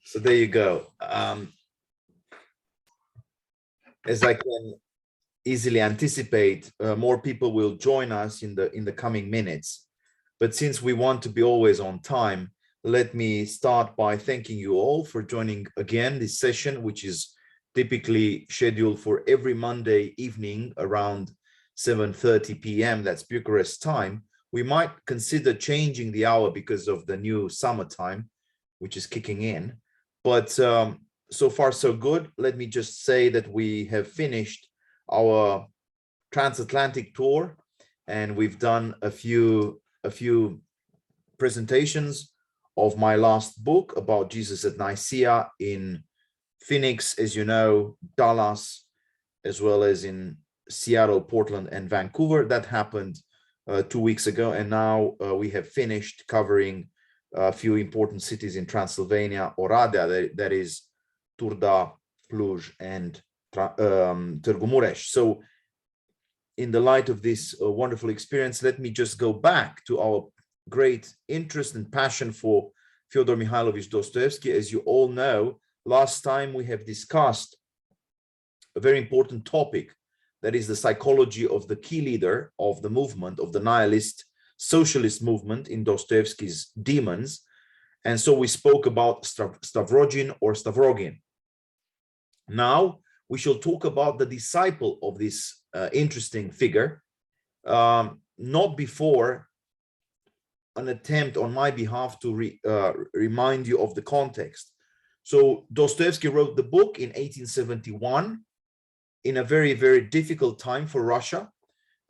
So there you go. As I can easily anticipate, more people will join us in the coming minutes. But since we want to be always on time, let me start by thanking you all for joining again this session, which is typically scheduled for every Monday evening around 7:30 p.m. That's Bucharest time. We might consider changing the hour because of the new summertime, which is kicking in. But so far, so good. Let me just say that we have finished our transatlantic tour, and we've done a few presentations of my last book about Jesus at Nicaea in Phoenix, as you know, Dallas, as well as in Seattle, Portland, and Vancouver. That happened 2 weeks ago, and now we have finished covering a few important cities in Transylvania, Oradea, that is Turda, Cluj, and Târgu Mureș. So in the light of this wonderful experience, let me just go back to our great interest and passion for Fyodor Mikhailovich Dostoevsky. As you all know, last time we have discussed a very important topic, that is the psychology of the key leader of the movement, of the nihilist socialist movement in Dostoevsky's Demons. And so we spoke about Stavrogin or Stavrogin. Now we shall talk about the disciple of this interesting figure, not before an attempt on my behalf to remind you of the context. So Dostoevsky wrote the book in 1871 in a very, very difficult time for Russia.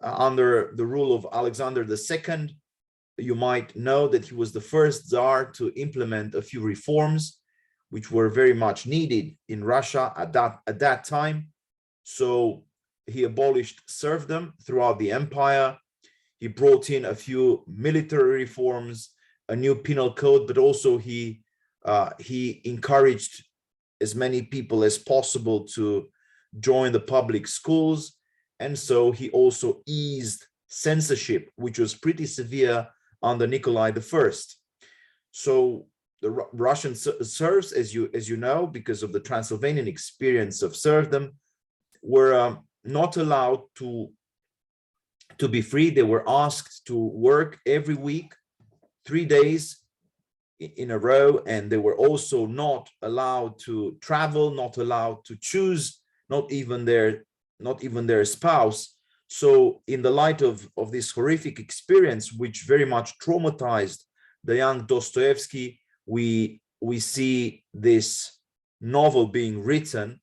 Under the rule of Alexander II, you might know that he was the first Tsar to implement a few reforms which were very much needed in Russia at that time. So he abolished serfdom throughout the empire. He brought in a few military reforms, a new penal code, but also he encouraged as many people as possible to join the public schools. And so he also eased censorship, which was pretty severe under Nikolai I. So the Russian serfs, as you know, because of the Transylvanian experience of serfdom, were not allowed to be free. They were asked to work every week, 3 days in a row, and they were also not allowed to travel, not allowed to choose, not even their spouse. So in the light of this horrific experience, which very much traumatized the young Dostoevsky, we see this novel being written,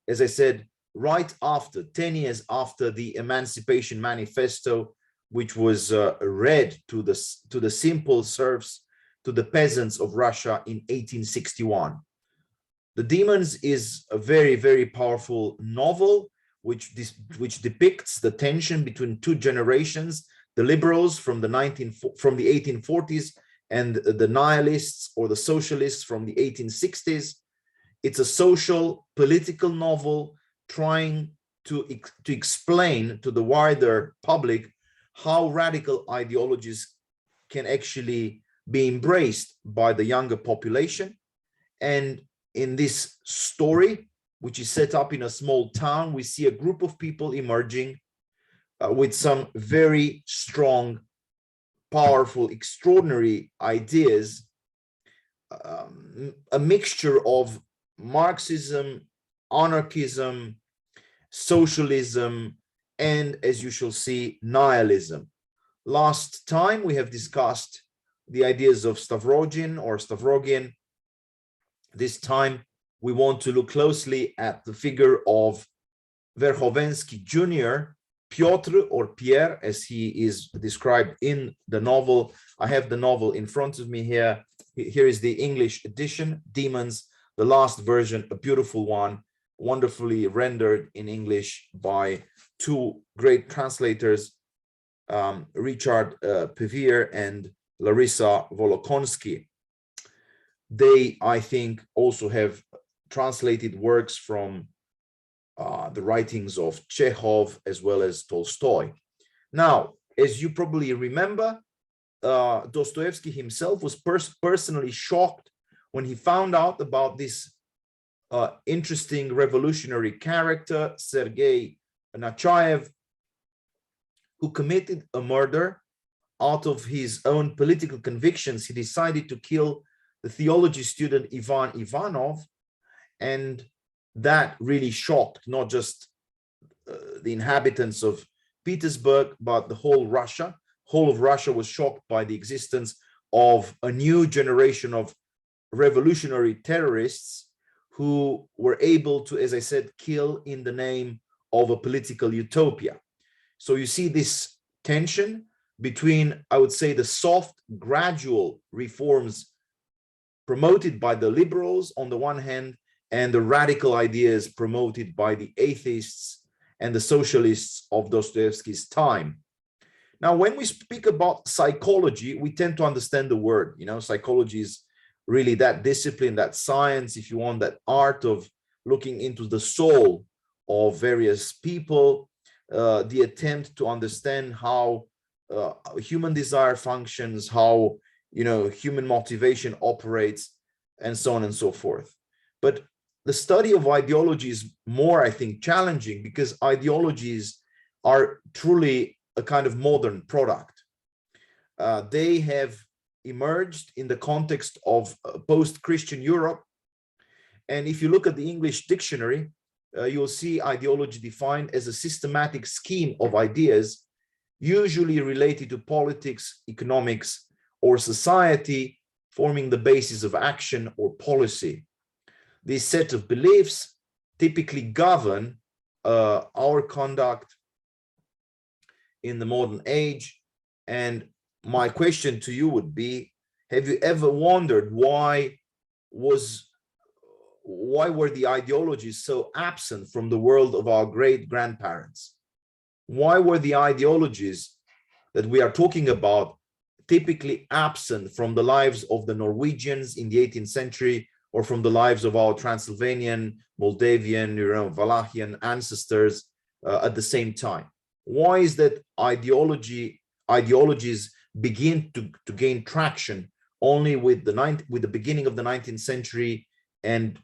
as I said, right after, 10 years after the Emancipation Manifesto, which was read to the simple serfs, to the peasants of Russia in 1861. The Demons is a very, very powerful novel which depicts the tension between two generations, the liberals from the 1840s and the nihilists or the socialists from the 1860s. It's a social, political novel trying to explain to the wider public how radical ideologies can actually be embraced by the younger population. And in this story, which is set up in a small town, we see a group of people emerging with some very strong, powerful, extraordinary ideas, a mixture of Marxism, anarchism, socialism, and, as you shall see, nihilism. Last time we have discussed the ideas of Stavrogin or Stavrogin. This time we want to look closely at the figure of Verhovensky Jr., Piotr or Pierre, as he is described in the novel. I have the novel in front of me here. Here is the English edition, Demons, the last version, a beautiful one, wonderfully rendered in English by two great translators, Richard Pevier and Larissa Volokonsky. They, I think, also have translated works from the writings of Chekhov as well as Tolstoy. Now, as you probably remember, Dostoevsky himself was personally shocked when he found out about this interesting revolutionary character, Sergei Nechayev, who committed a murder out of his own political convictions. He decided to kill the theology student Ivan Ivanov, and that really shocked not just the inhabitants of Petersburg, but the whole Russia. Whole of Russia was shocked by the existence of a new generation of revolutionary terrorists who were able to, as I said, kill in the name of a political utopia. So you see this tension between, I would say, the soft, gradual reforms promoted by the liberals on the one hand, and the radical ideas promoted by the atheists and the socialists of Dostoevsky's time. Now, when we speak about psychology, we tend to understand the word. You know, psychology is really that discipline, that science, if you want, that art of looking into the soul of various people, the attempt to understand how human desire functions, how, you know, human motivation operates, and so on and so forth. But the study of ideology is more, I think, challenging, because ideologies are truly a kind of modern product. They have emerged in the context of post-Christian Europe. And if you look at the English dictionary, you'll see ideology defined as a systematic scheme of ideas, usually related to politics, economics, or society, forming the basis of action or policy. This set of beliefs typically govern our conduct in the modern age. And my question to you would be, have you ever wondered why were the ideologies so absent from the world of our great-grandparents? Why were the ideologies that we are talking about typically absent from the lives of the Norwegians in the 18th century, or from the lives of our Transylvanian, Moldavian, Wallachian ancestors at the same time? Why is that ideologies begin to gain traction only with the beginning of the 19th century, and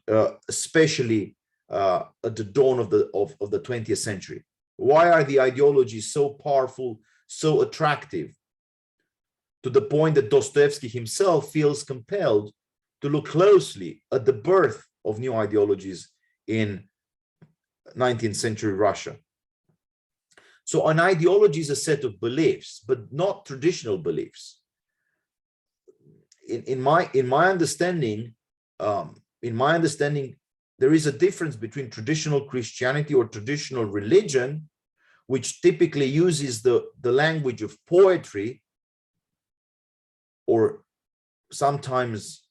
especially at the dawn of the 20th century? Why are the ideologies so powerful, so attractive, to the point that Dostoevsky himself feels compelled to look closely at the birth of new ideologies in 19th century Russia? So an ideology is a set of beliefs, but not traditional beliefs. In my understanding, there is a difference between traditional Christianity or traditional religion, which typically uses the language of poetry, or sometimes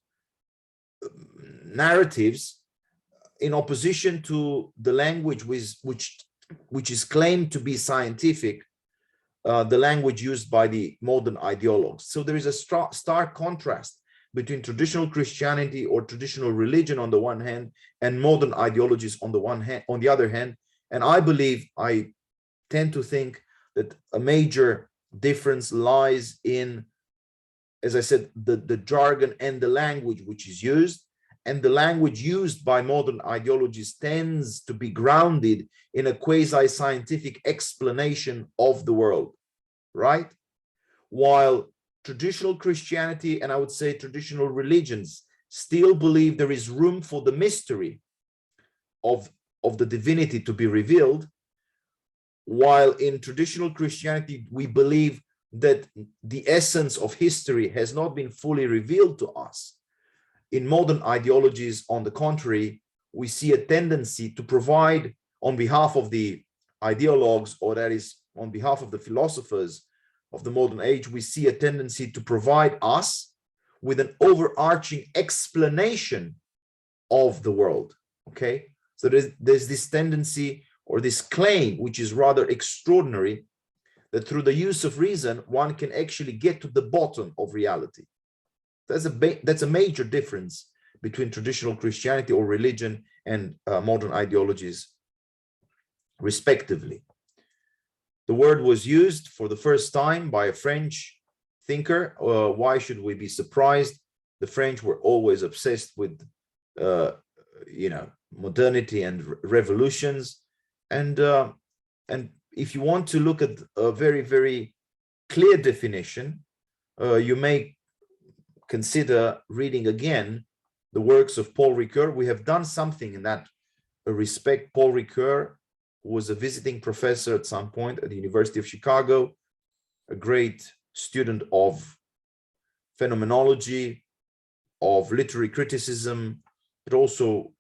narratives, in opposition to the language which is claimed to be scientific, the language used by the modern ideologues. So there is a stark contrast between traditional Christianity or traditional religion on the one hand, and modern ideologies on the other hand. And I tend to think that a major difference lies in, as I said, the jargon and the language which is used. And the language used by modern ideologies tends to be grounded in a quasi-scientific explanation of the world, right? While traditional Christianity, and I would say traditional religions, still believe there is room for the mystery of the divinity to be revealed, while in traditional Christianity, we believe that the essence of history has not been fully revealed to us. In modern ideologies, on the contrary, we see a tendency to provide, on behalf of the ideologues, or that is on behalf of the philosophers of the modern age, we see a tendency to provide us with an overarching explanation of the world. Okay, so there's this tendency, or this claim, which is rather extraordinary, that through the use of reason, one can actually get to the bottom of reality. That's a major difference between traditional Christianity or religion and modern ideologies, respectively. The word was used for the first time by a French thinker. Why should we be surprised? The French were always obsessed with, modernity and revolutions. And if you want to look at a very, very clear definition, you may consider reading again the works of Paul Ricoeur. We have done something in that respect. Paul Ricoeur was a visiting professor at some point at the University of Chicago, a great student of phenomenology, of literary criticism, but also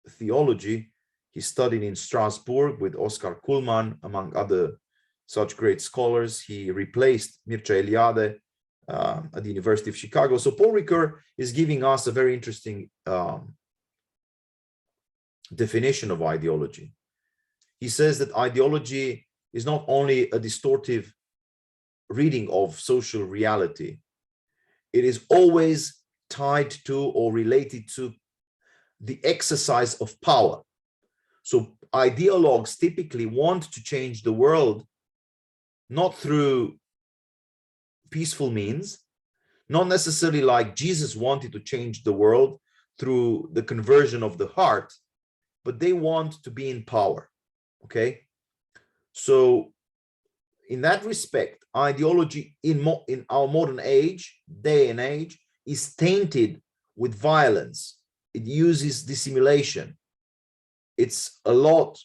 theology. He studied in Strasbourg with Oscar Kuhlmann, among other such great scholars. He replaced Mircea Eliade at the University of Chicago. So Paul Ricoeur is giving us a very interesting definition of ideology. He says that ideology is not only a distortive reading of social reality, it is always tied to or related to the exercise of power. So ideologues typically want to change the world not through peaceful means, not necessarily like Jesus wanted to change the world through the conversion of the heart, but they want to be in power. Okay, so in that respect, ideology in our modern age, day and age, is tainted with violence. It uses dissimulation. It's a lot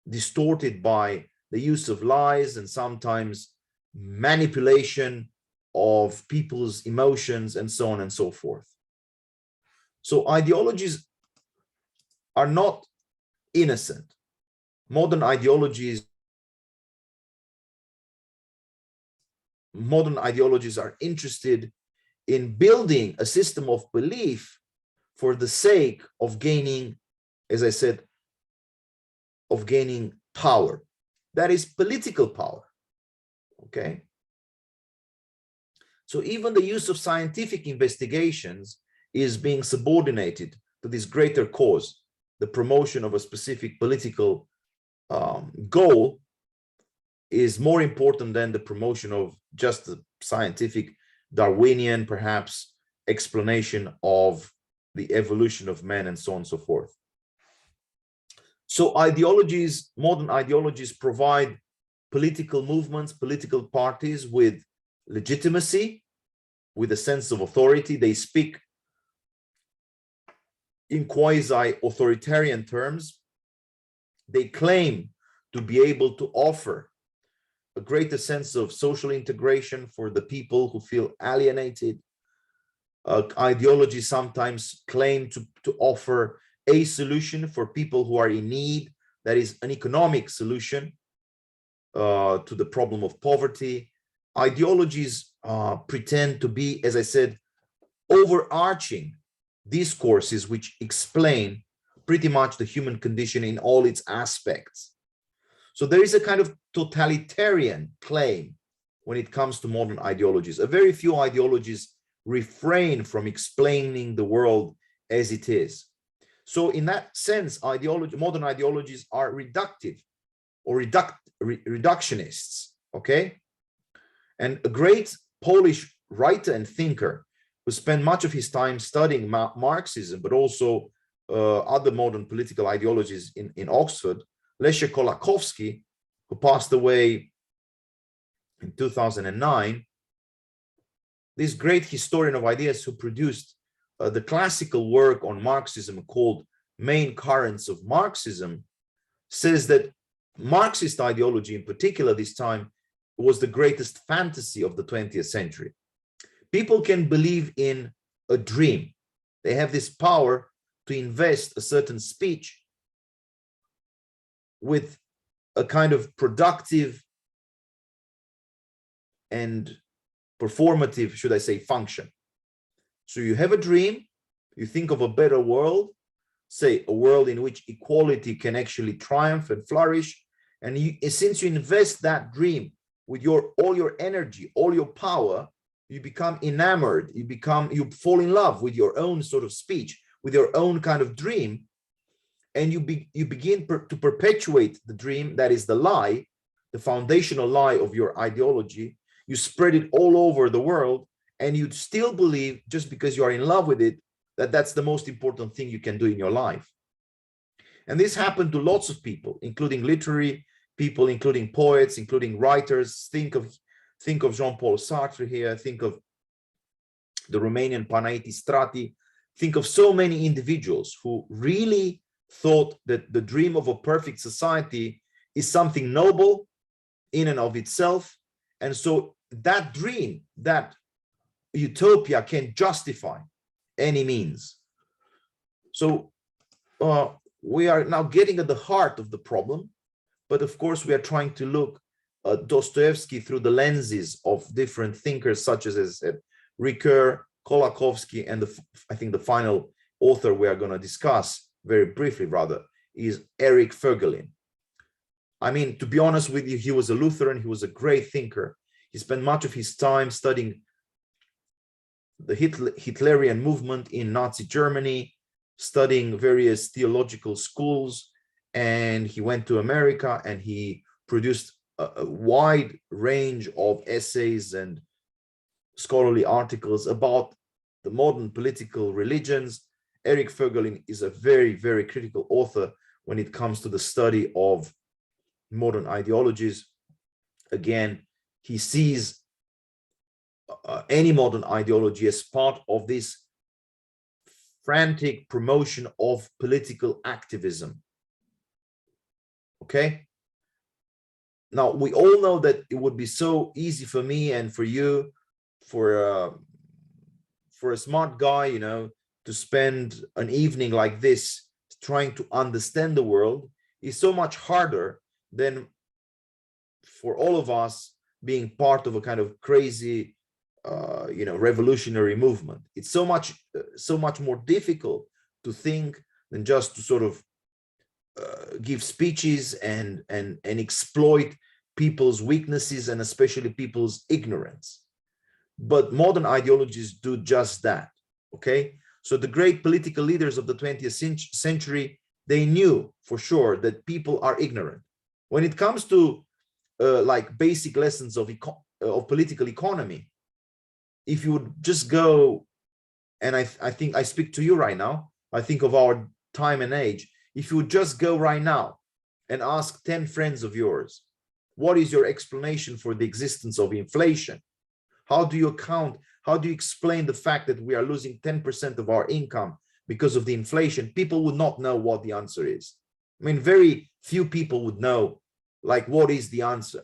distorted by the use of lies and sometimes manipulation of people's emotions and so on and so forth. So ideologies are not innocent. Modern ideologies are interested in building a system of belief for the sake of gaining, as I said, of gaining power. That is political power. Okay. So even the use of scientific investigations is being subordinated to this greater cause, the promotion of a specific political goal is more important than the promotion of just the scientific Darwinian, perhaps, explanation of the evolution of man and so on and so forth. So ideologies, modern ideologies, provide political movements, political parties with legitimacy, with a sense of authority. They speak in quasi-authoritarian terms. They claim to be able to offer a greater sense of social integration for the people who feel alienated. Ideologies sometimes claim to offer a solution for people who are in need, that is an economic solution to the problem of poverty. Ideologies pretend to be, as I said, overarching discourses which explain pretty much the human condition in all its aspects. So there is a kind of totalitarian claim when it comes to modern ideologies. A very few ideologies refrain from explaining the world as it is. So in that sense, modern ideologies are reductive or reductionists, okay? And a great Polish writer and thinker who spent much of his time studying Marxism, but also other modern political ideologies in Oxford, Leszek Kolakowski, who passed away in 2009, this great historian of ideas who produced the classical work on Marxism called Main Currents of Marxism, says that Marxist ideology in particular this time was the greatest fantasy of the 20th century. People can believe in a dream. They have this power to invest a certain speech with a kind of productive and performative, should I say, function. So you have a dream, you think of a better world, say a world in which equality can actually triumph and flourish, and since you invest that dream with all your energy, all your power, you become enamored, you fall in love with your own sort of speech, with your own kind of dream, and you begin to perpetuate the dream that is the lie, the foundational lie of your ideology. You spread it all over the world, and you still believe, just because you are in love with it, that that's the most important thing you can do in your life. And this happened to lots of people, including literary people, including poets, including writers. Think of Jean-Paul Sartre here, think of the Romanian Panaiti Strati, think of so many individuals who really thought that the dream of a perfect society is something noble in and of itself. And so that dream, that utopia can justify any means. So we are now getting at the heart of the problem, but of course we are trying to look at Dostoevsky through the lenses of different thinkers, such as I said, Ricoeur, Kolakowski, and I think the final author we are going to discuss very briefly, rather, is Eric Voegelin. I mean, to be honest with you, he was a Lutheran. He was a great thinker. He spent much of his time studying the Hitlerian movement in Nazi Germany, studying various theological schools, and he went to America and he produced a wide range of essays and scholarly articles about the modern political religions. Eric Voegelin is a very, very critical author when it comes to the study of modern ideologies. Again, he sees any modern ideology as part of this frantic promotion of political activism. Okay? Now, we all know that it would be so easy for me and for you, for a smart guy, you know, to spend an evening like this trying to understand the world is so much harder than for all of us being part of a kind of crazy, you know, revolutionary movement. It's so much more difficult to think than just to sort of give speeches and exploit people's weaknesses and especially people's ignorance. But modern ideologies do just that. Okay, so the great political leaders of the 20th century, they knew for sure that people are ignorant. When it comes to like basic lessons of political economy, if you would just go, and I think I speak to you right now, I think of our time and age, if you would just go right now and ask 10 friends of yours, what is your explanation for the existence of inflation? How do you account, how do you explain the fact that we are losing 10% of our income because of the inflation? People would not know what the answer is. I mean, very few people would know, like, what is the answer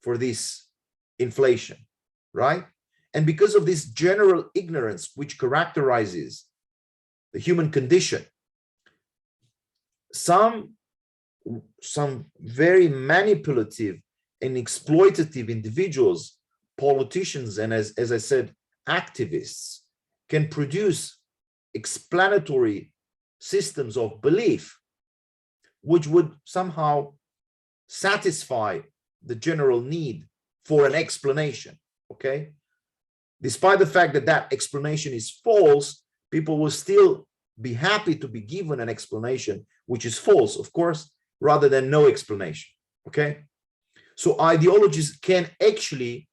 for this inflation, right? And because of this general ignorance which characterizes the human condition, some very manipulative and exploitative individuals, politicians, and as I said, activists, can produce explanatory systems of belief which would somehow satisfy the general need for an explanation. Okay, despite the fact that that explanation is false, people will still be happy to be given an explanation which is false, of course, rather than no explanation. Okay, so ideologies can actually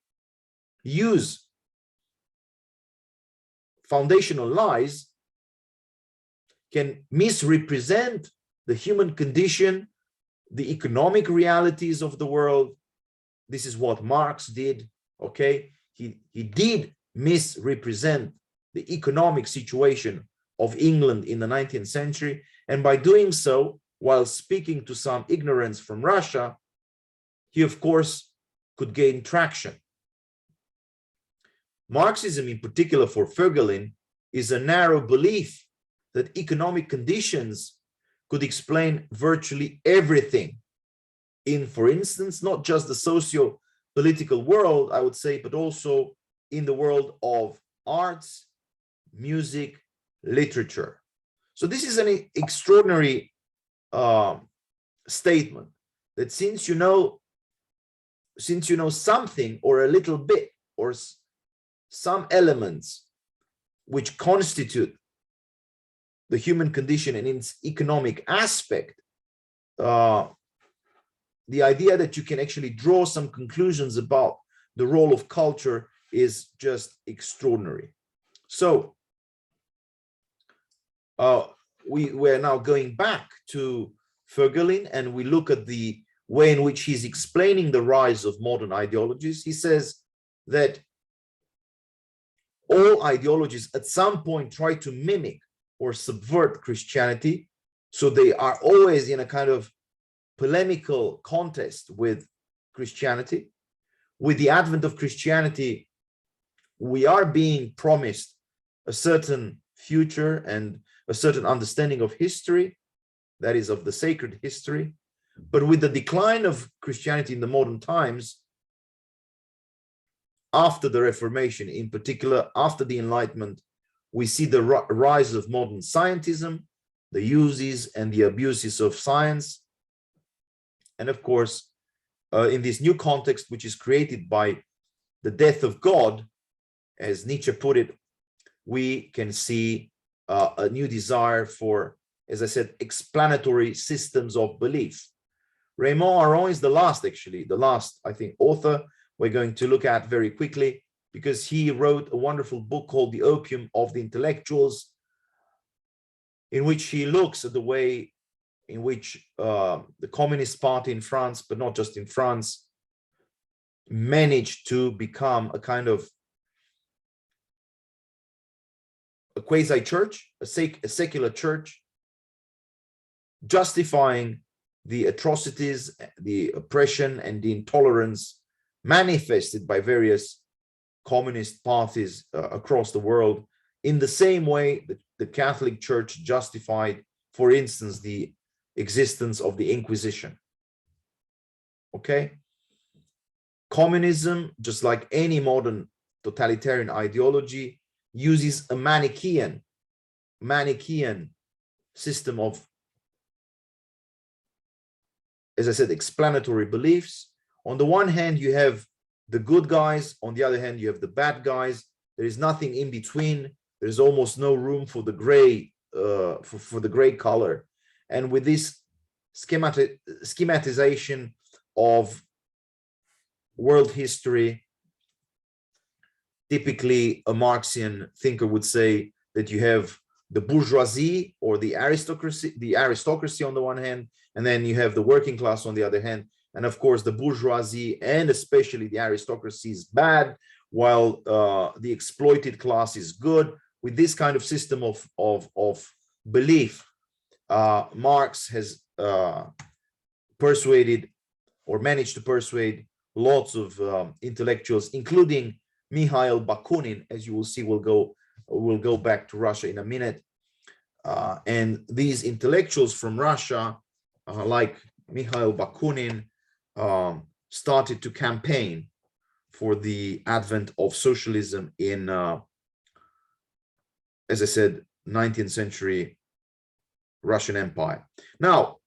use foundational lies, can misrepresent the human condition, the economic realities of the world. This is what Marx did. Okay, he did misrepresent the economic situation of England in the 19th century, and by doing so, while speaking to some ignorance from Russia, he of course could gain traction. Marxism, in particular for Voegelin, is a narrow belief that economic conditions could explain virtually everything in, for instance, not just the socio-political world, I would say, but also in the world of arts, music, literature. So this is an extraordinary statement, that since you know something or a little bit or some elements which constitute the human condition and its economic aspect, the idea that you can actually draw some conclusions about the role of culture is just extraordinary. So we're now going back to Voegelin, and we look at the way in which he's explaining the rise of modern ideologies. He says that all ideologies at some point try to mimic or subvert Christianity, so they are always in a kind of polemical contest with Christianity. With the advent of Christianity, we are being promised a certain future and a certain understanding of history, that is, of the sacred history. But with the decline of Christianity in the modern times, after the Reformation, in particular, after the Enlightenment, we see the rise of modern scientism, the uses and the abuses of science. And of course, in this new context, which is created by the death of God, as Nietzsche put it, we can see a new desire for, as I said, explanatory systems of belief. Raymond Aron is the last, I think, author we're going to look at very quickly, because he wrote a wonderful book called The Opium of the Intellectuals, in which he looks at the way in which the Communist Party in France, but not just in France, managed to become a kind of a quasi-church, a secular church, justifying the atrocities, the oppression, and the intolerance manifested by various communist parties across the world, in the same way that the Catholic Church justified, for instance, the existence of the Inquisition. Okay? Communism, just like any modern totalitarian ideology, uses a Manichaean system of, as I said, explanatory beliefs. On the one hand, you have the good guys. On the other hand, you have the bad guys. There is nothing in between. There's almost no room for the gray, for the gray color. And with this schematization of world history, typically a Marxian thinker would say that you have the bourgeoisie or the aristocracy on the one hand, and then you have the working class on the other hand. And of course, the bourgeoisie and especially the aristocracy is bad, while the exploited class is good. With this kind of system of belief, Marx has persuaded or managed to persuade lots of intellectuals, including Mikhail Bakunin, as you will see. We'll go back to Russia in a minute. And these intellectuals from Russia, like Mikhail Bakunin, started to campaign for the advent of socialism in, as I said, 19th century Russian Empire. Now,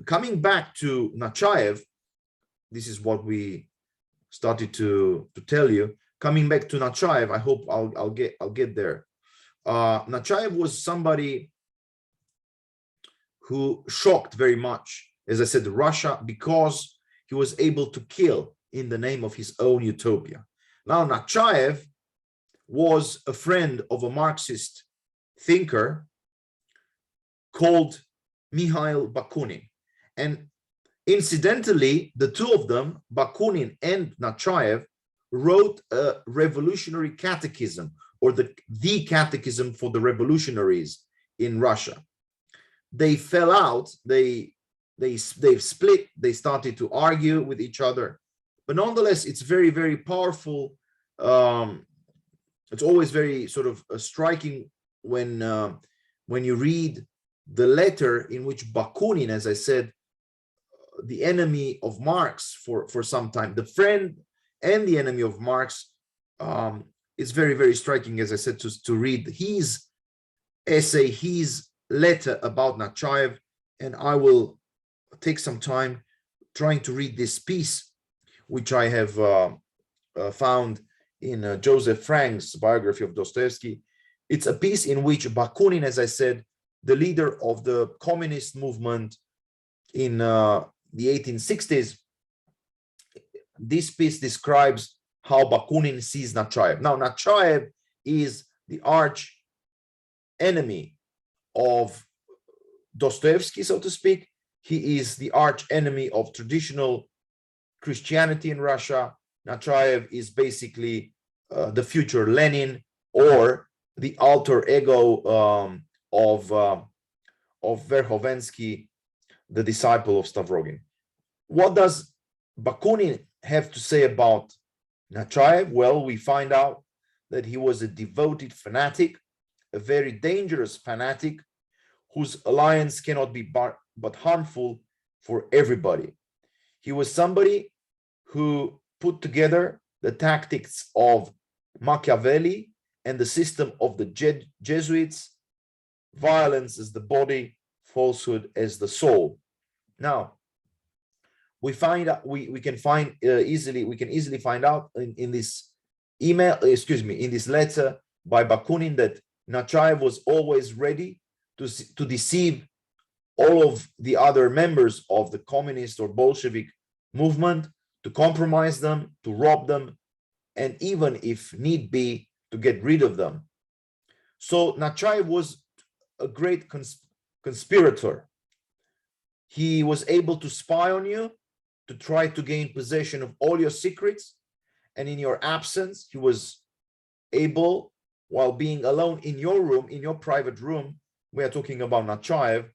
coming back to Nechayev, this is what we started to tell you. Coming back to Nechayev, I hope I'll get there. Nechayev was somebody who shocked very much, as I said, Russia, because he was able to kill in the name of his own utopia. Now, Nechayev was a friend of a Marxist thinker called Mikhail Bakunin. And incidentally, the two of them, Bakunin and Nechayev, wrote a revolutionary catechism, or the catechism for the revolutionaries in Russia. They fell out, they split, they started to argue with each other. But nonetheless, it's very, very powerful. It's always very sort of striking when you read the letter in which Bakunin, as I said, the enemy of Marx for some time, the friend and the enemy of Marx, it's very, very striking, as I said, to read his essay, his letter about Nechayev. And I will take some time trying to read this piece, which I have found in Joseph Frank's biography of Dostoevsky. It's a piece in which Bakunin, as I said, the leader of the communist movement in the 1860s, this piece describes how Bakunin sees Nechayev. Now, Nechayev is the arch enemy of Dostoevsky, so to speak. He is the arch enemy of traditional Christianity in Russia. Nechayev is basically the future Lenin, or the alter ego of Verkhovensky, the disciple of Stavrogin. What does Bakunin have to say about Nechayev? Well, we find out that he was a devoted fanatic, a very dangerous fanatic, whose alliance cannot be but harmful for everybody. He was somebody who put together the tactics of Machiavelli and the system of the Jesuits, violence as the body, falsehood as the soul. Now, we find out, we can easily find out in this email, in this letter by Bakunin, that Nechayev was always ready to deceive all of the other members of the communist or Bolshevik movement, to compromise them, to rob them, and even if need be, to get rid of them. So Nechayev was a great conspirator. He was able to spy on you, to try to gain possession of all your secrets, and in your absence, he was able, while being alone in your room, in your private room, we are talking about Nechayev,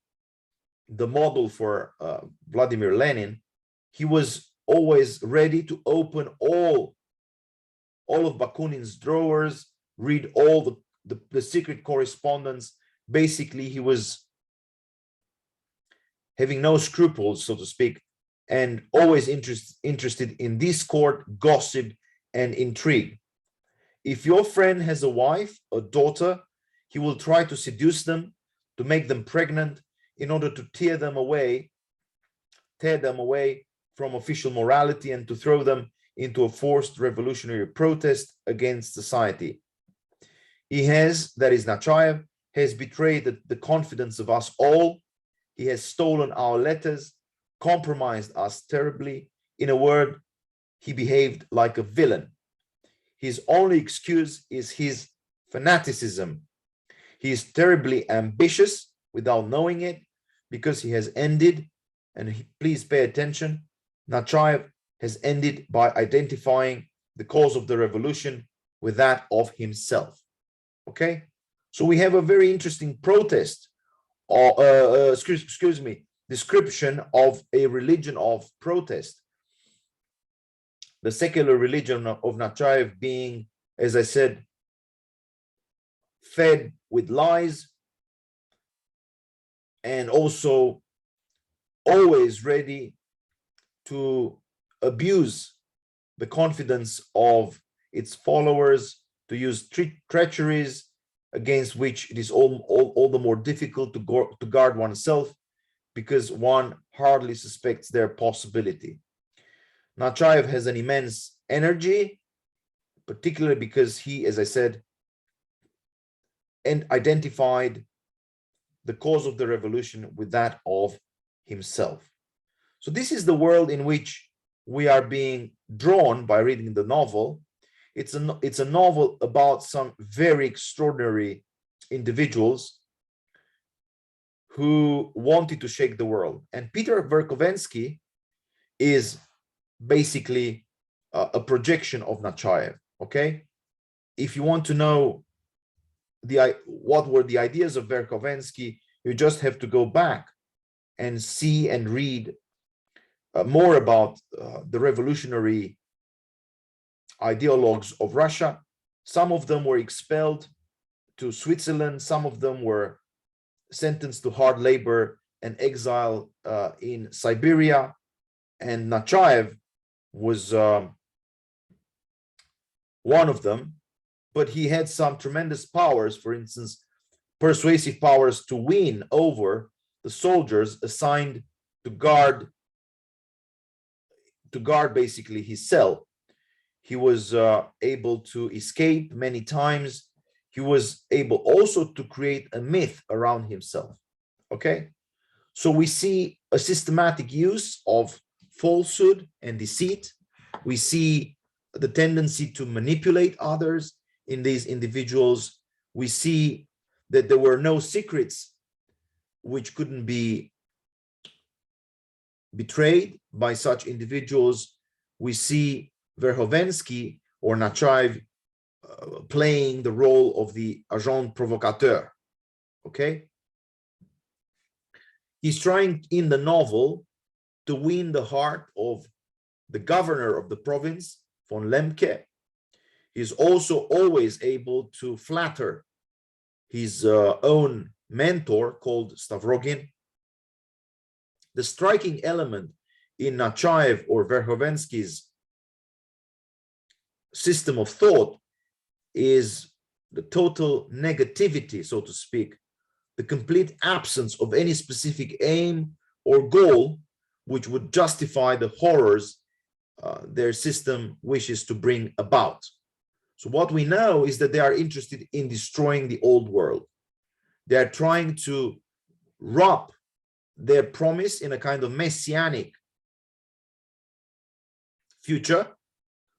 the model for Vladimir Lenin, he was always ready to open all of Bakunin's drawers, read all the secret correspondence. Basically, he was having no scruples, so to speak, and always interested in discord, gossip, and intrigue. If your friend has a wife, a daughter, he will try to seduce them, to make them pregnant, in order to tear them away from official morality and to throw them into a forced revolutionary protest against society. He has, that is Nechayev, has betrayed the confidence of us all. He has stolen our letters, compromised us terribly. In a word, he behaved like a villain. His only excuse is his fanaticism. He is terribly ambitious without knowing it, because he has ended, and please pay attention, Nechayev has ended by identifying the cause of the revolution with that of himself. Okay, so we have a very interesting protest, or description of a religion of protest. The secular religion of Nechayev being, as I said, fed with lies, and also always ready to abuse the confidence of its followers, to use treacheries against which it is all the more difficult to guard oneself, because one hardly suspects their possibility. Nechayev has an immense energy, particularly because he, as I said, identified the cause of the revolution with that of himself. So this is the world in which we are being drawn by reading the novel. It's a novel about some very extraordinary individuals who wanted to shake the world. And Peter Verkhovensky is basically a projection of Nechayev. Okay, if you want to know what were the ideas of Verkhovensky, you just have to go back and see and read more about the revolutionary ideologues of Russia. Some of them were expelled to Switzerland, some of them were sentenced to hard labor and exile in Siberia, and Nechayev was one of them. But he had some tremendous powers, for instance, persuasive powers to win over the soldiers assigned to guard basically his cell. He was able to escape many times. He was able also to create a myth around himself. Okay, so we see a systematic use of falsehood and deceit. We see the tendency to manipulate others in these individuals. We see that there were no secrets which couldn't be betrayed by such individuals. We see Verhovensky or Nechayev playing the role of the agent provocateur. Okay? He's trying in the novel to win the heart of the governor of the province, von Lemke. He's also always able to flatter his own mentor called Stavrogin. The striking element in Nechayev or Verhovensky's system of thought is the total negativity, so to speak, the complete absence of any specific aim or goal which would justify the horrors their system wishes to bring about. So what we know is that they are interested in destroying the old world. They are trying to wrap their promise in a kind of messianic future.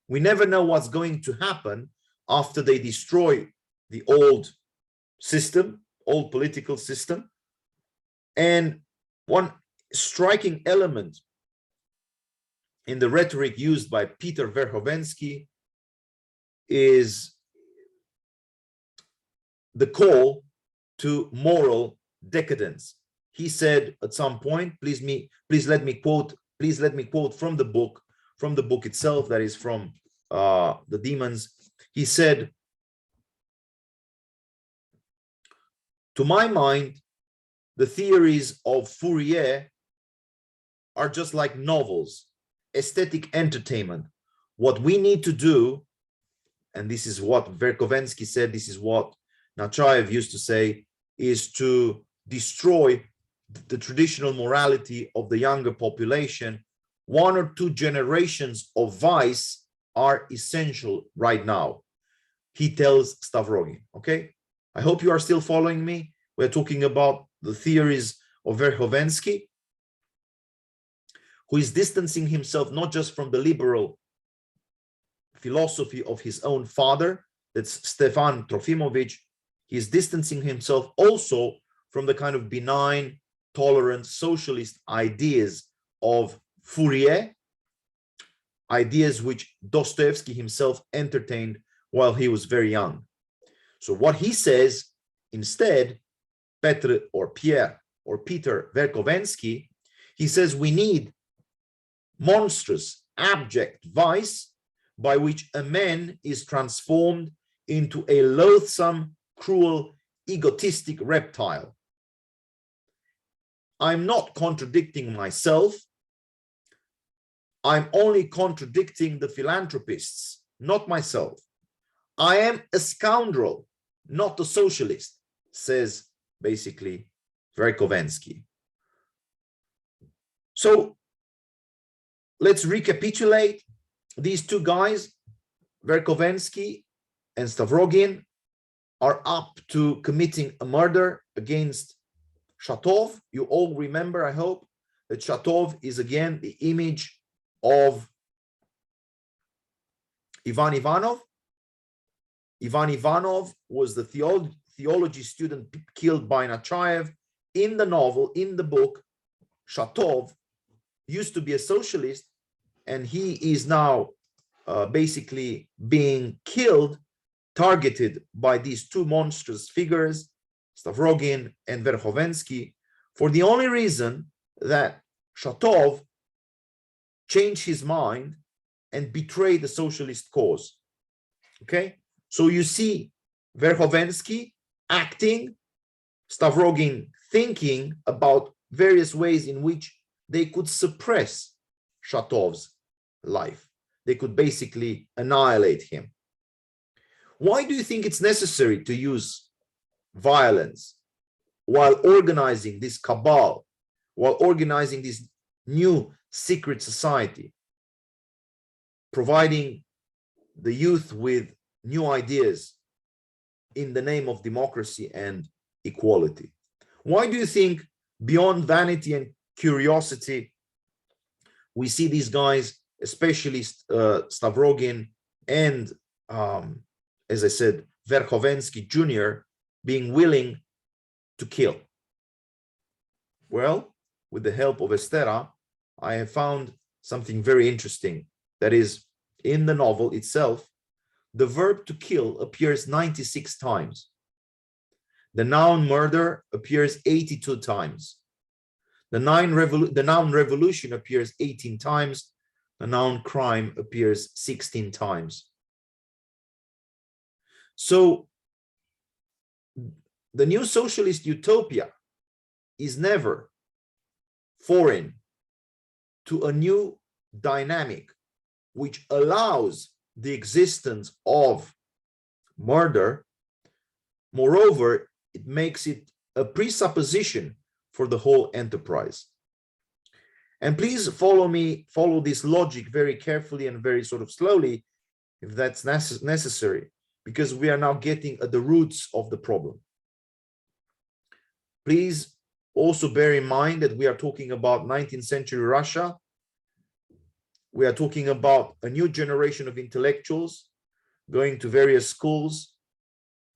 We never know what's going to happen after they destroy the old system, old political system. And one striking element in the rhetoric used by Peter Verhovensky is the call to moral decadence. He said at some point, please let me quote from the book itself, that is from The Demons. He said, to my mind, the theories of Fourier are just like novels, aesthetic entertainment. What we need to do, and this is what Verhovensky said, this is what Nechayev used to say, is to destroy the traditional morality of the younger population. 1 or 2 generations of vice are essential right now, he tells Stavrogin. Okay, I hope you are still following me. We're talking about the theories of Verhovensky, who is distancing himself not just from the liberal philosophy of his own father, that's Stefan Trofimovich. He's distancing himself also from the kind of benign, tolerant, socialist ideas of Fourier, ideas which Dostoevsky himself entertained while he was very young. So what he says instead, Peter Verhovensky, he says we need monstrous, abject vice by which a man is transformed into a loathsome, cruel, egotistic reptile. I'm not contradicting myself. I'm only contradicting the philanthropists, not myself. I am a scoundrel, not a socialist, says basically Verhovensky. So let's recapitulate. These two guys, Verhovensky and Stavrogin, are up to committing a murder against Shatov. You all remember, I hope, that Shatov is again the image of Ivan Ivanov. Ivan Ivanov was the theology student killed by Nechayev. In the novel, in the book, Shatov used to be a socialist, and he is now basically being killed, targeted by these two monstrous figures, Stavrogin and Verhovensky, for the only reason that Shatov changed his mind and betrayed the socialist cause. Okay, so you see Verhovensky acting, Stavrogin thinking about various ways in which they could suppress Shatov's life. They could basically annihilate him. Why do you think it's necessary to use violence while organizing this cabal, while organizing this new secret society, providing the youth with new ideas in the name of democracy and equality? Why do you think, beyond vanity and curiosity, we see these guys, especially Stavrogin, and as I said, Verkhovensky Jr. being willing to kill. Well, with the help of Estera, I have found something very interesting. That is, in the novel itself, the verb to kill appears 96 times. The noun murder appears 82 times. The noun revolution appears 18 times. The noun crime appears 16 times. So the new socialist utopia is never foreign to a new dynamic which allows the existence of murder. Moreover, it makes it a presupposition for the whole enterprise. And please follow this logic very carefully and very sort of slowly, if that's necessary, because we are now getting at the roots of the problem. Please also bear in mind that we are talking about 19th century Russia. We are talking about a new generation of intellectuals going to various schools,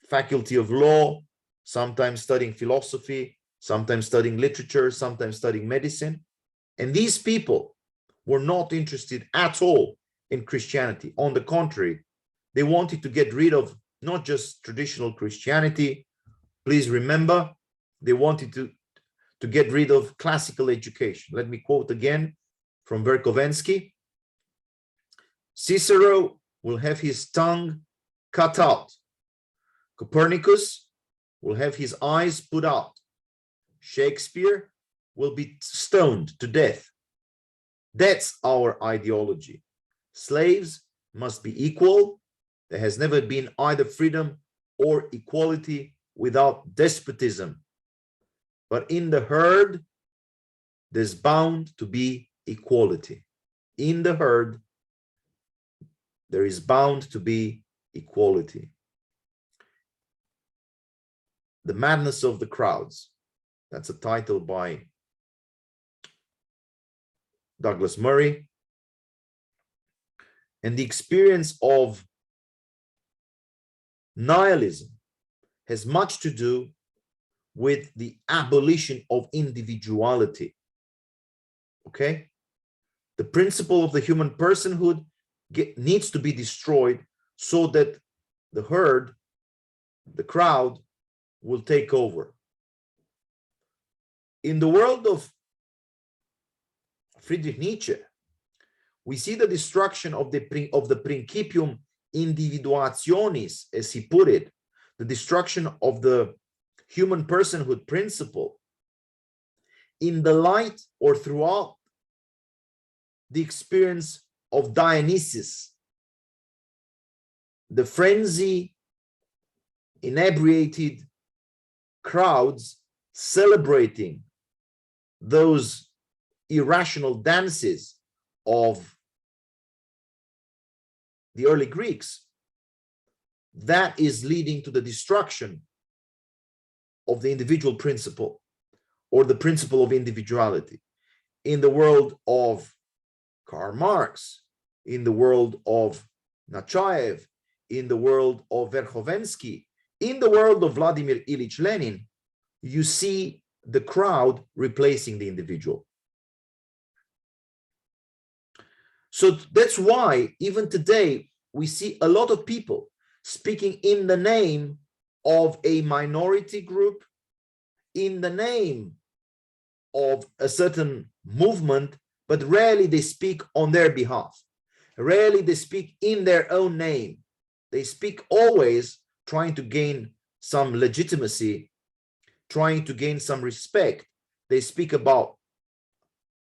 faculty of law, sometimes studying philosophy, sometimes studying literature, sometimes studying medicine. And these people were not interested at all in Christianity. On the contrary, they wanted to get rid of not just traditional Christianity. Please remember, they wanted to get rid of classical education. Let me quote again from Verkhovensky. Cicero will have his tongue cut out. Copernicus will have his eyes put out. Shakespeare will be stoned to death. That's our ideology. Slaves must be equal. There has never been either freedom or equality without despotism. But in the herd, there's bound to be equality. In the herd, there is bound to be equality. The Madness of the Crowds. That's a title by Douglas Murray. And the experience of nihilism has much to do with the abolition of individuality. Okay? The principle of the human personhood needs to be destroyed so that the herd, the crowd, will take over. In the world of Friedrich Nietzsche, we see the destruction of the principium individuationis, as he put it, the destruction of the human personhood principle in the light or throughout the experience of Dionysus, the frenzy, inebriated crowds celebrating those irrational dances of the early Greeks. That is leading to the destruction of the individual principle or the principle of individuality. In the world of Karl Marx, in the world of Nechayev, in the world of Verkhovensky, in the world of Vladimir Ilyich Lenin, you see the crowd replacing the individual. So that's why even today we see a lot of people speaking in the name of a minority group, in the name of a certain movement, but rarely they speak on their behalf. Rarely they speak in their own name. They speak always trying to gain some legitimacy, trying to gain some respect. They speak about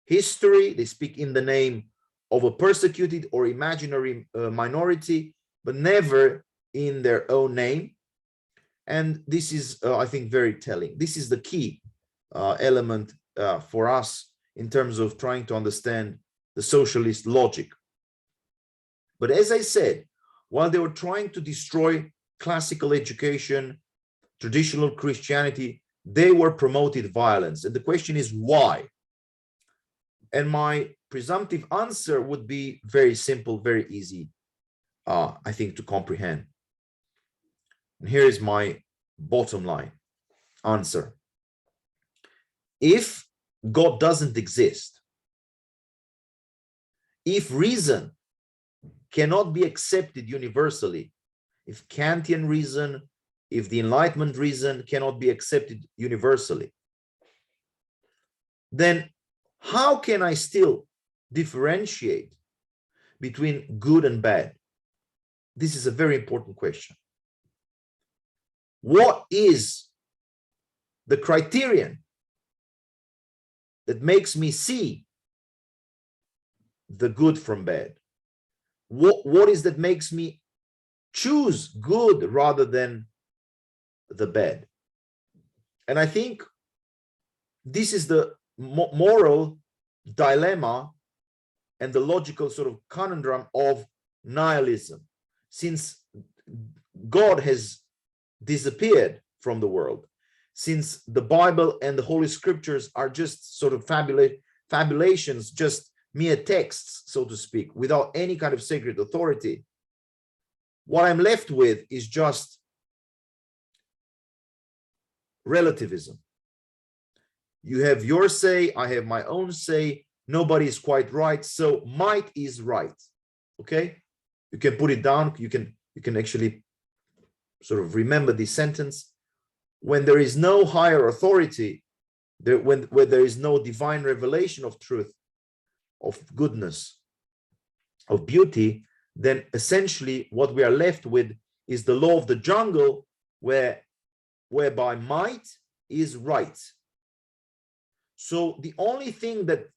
history. They speak in the name of a persecuted or imaginary minority, but never in their own name. And this is, I think, very telling. This is the key element for us in terms of trying to understand the socialist logic. But as I said, while they were trying to destroy classical education, traditional Christianity, they were promoted violence. And the question is why? And my presumptive answer would be very simple, very easy. I think, to comprehend. And here is my bottom line answer. If God doesn't exist, if reason cannot be accepted universally, if Kantian reason, if the Enlightenment reason cannot be accepted universally, then how can I still differentiate between good and bad? This is a very important question. What is the criterion that makes me see the good from bad? What is that makes me choose good rather than the bad? And I think this is the moral dilemma and the logical sort of conundrum of nihilism. Since God has disappeared from the world, since the Bible and the Holy Scriptures are just sort of fabulations, just mere texts, so to speak, without any kind of sacred authority, what I'm left with is just relativism. You have your say, I have my own say, nobody is quite right, so might is right. Okay, you can put it down, you can actually sort of remember this sentence. When there is no higher authority, when there is no divine revelation of truth, of goodness, of beauty, then essentially what we are left with is the law of the jungle, whereby might is right. So the only thing that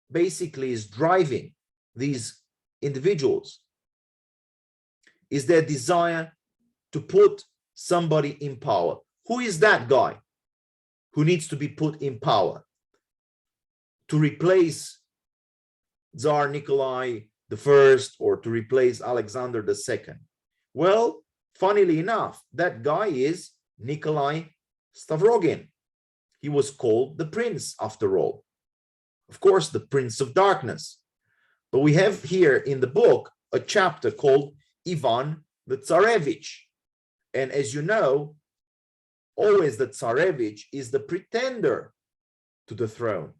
basically is driving these individuals is their desire to put somebody in power. Who is that guy who needs to be put in power to replace Tsar Nikolai I or to replace Alexander II? Well, funnily enough, that guy is Nikolai Stavrogin. He was called the prince, after all. Of course, the prince of darkness. But we have here in the book a chapter called Ivan the Tsarevich. And as you know, always the Tsarevich is the pretender to the throne.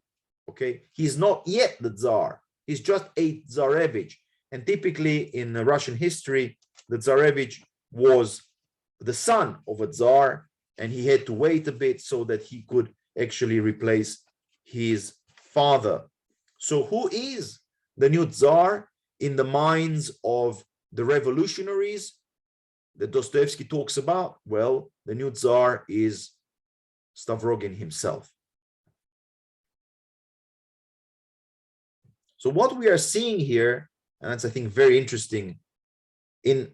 Okay, he's not yet the Tsar. He's just a Tsarevich. And typically in Russian history, the Tsarevich was the son of a Tsar, and he had to wait a bit so that he could actually replace his father. So who is the new Tsar in the minds of the revolutionaries that Dostoevsky talks about? Well, the new Tsar is Stavrogin himself. So what we are seeing here, and that's, I think, very interesting in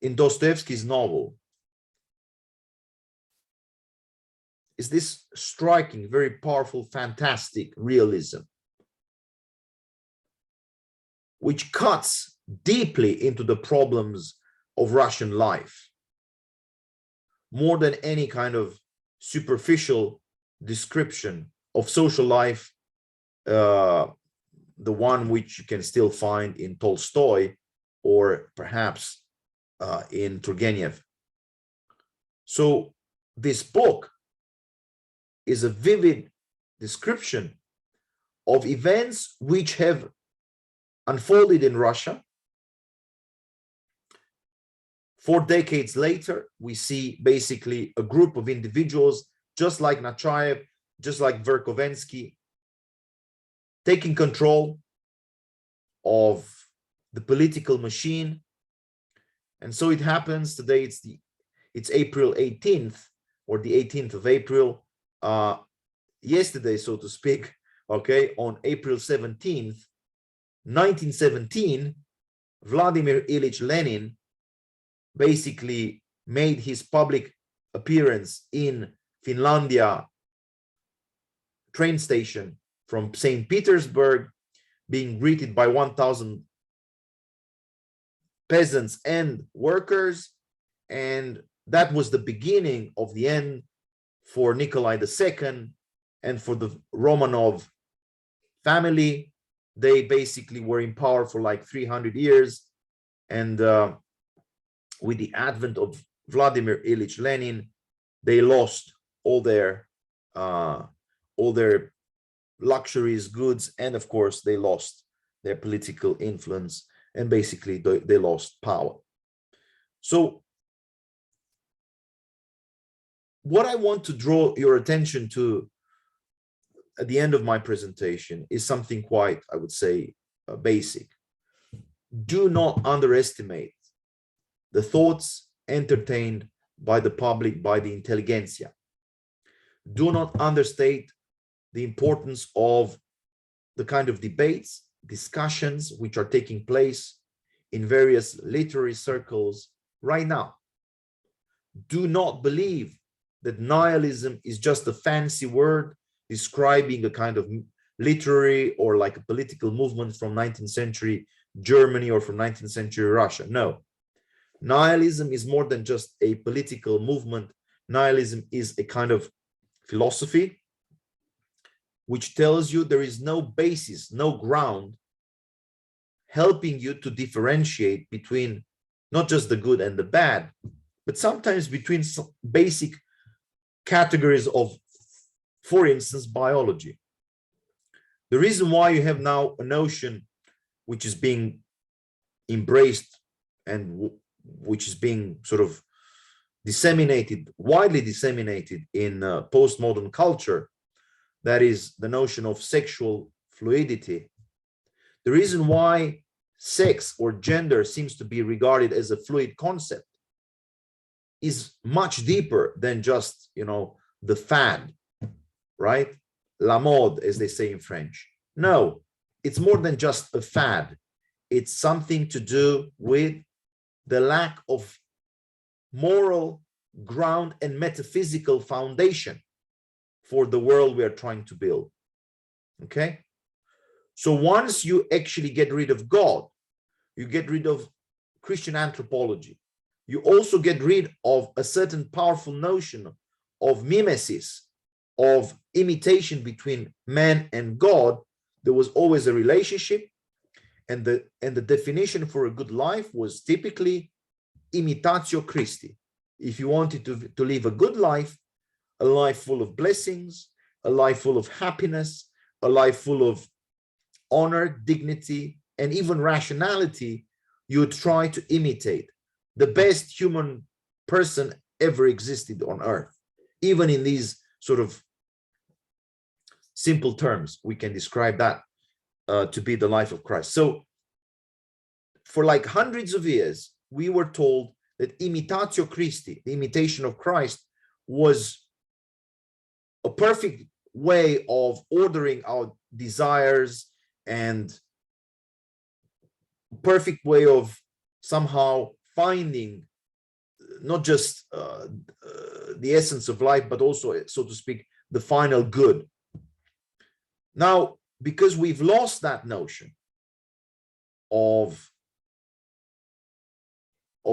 Dostoevsky's novel, is this striking, very powerful, fantastic realism, which cuts deeply into the problems of Russian life, more than any kind of superficial description of social life, the one which you can still find in Tolstoy or perhaps in Turgenev. So this book is a vivid description of events which have unfolded in Russia. 4 decades later, we see basically a group of individuals, just like Nechayev, just like Verkhovensky, taking control of the political machine. And so it happens today, it's April 18th, or the 18th of April, yesterday, so to speak, okay, on April 17th, 1917, Vladimir Ilyich Lenin basically made his public appearance in Finlandia train station from St. Petersburg, being greeted by 1,000 peasants and workers. And that was the beginning of the end for Nikolai II and for the Romanov family. They basically were in power for like 300 years. And with the advent of Vladimir Ilyich Lenin, they lost all their luxuries, goods, and of course they lost their political influence, and basically they lost power. So what I want to draw your attention to at the end of my presentation is something quite, I would say, basic. Do not underestimate the thoughts entertained by the public, by the intelligentsia. Do not understate the importance of the kind of debates, discussions which are taking place in various literary circles right now. Do not believe that nihilism is just a fancy word describing a kind of literary or like a political movement from 19th century Germany or from 19th century Russia. No, nihilism is more than just a political movement. Nihilism is a kind of philosophy which tells you there is no basis, no ground helping you to differentiate between not just the good and the bad, but sometimes between some basic categories of, for instance, biology. The reason why you have now a notion which is being embraced and which is being sort of disseminated, widely disseminated in postmodern culture, that is the notion of sexual fluidity. The reason why sex or gender seems to be regarded as a fluid concept is much deeper than just, you know, the fad, right? La mode, as they say in French. No, it's more than just a fad. It's something to do with the lack of moral ground and metaphysical foundation for the world we are trying to build. Okay? So once you actually get rid of God, you get rid of Christian anthropology, you also get rid of a certain powerful notion of mimesis, of imitation between man and God. There was always a relationship, and the definition for a good life was typically imitatio Christi. If you wanted to live a good life, a life full of blessings, a life full of happiness, a life full of honor, dignity, and even rationality, you would try to imitate the best human person ever existed on earth. Even in these sort of simple terms, we can describe that to be the life of Christ. So for like hundreds of years, we were told that imitatio Christi, the imitation of Christ, was a perfect way of ordering our desires and perfect way of somehow finding not just the essence of life, but also, so to speak, the final good. Now, because we've lost that notion of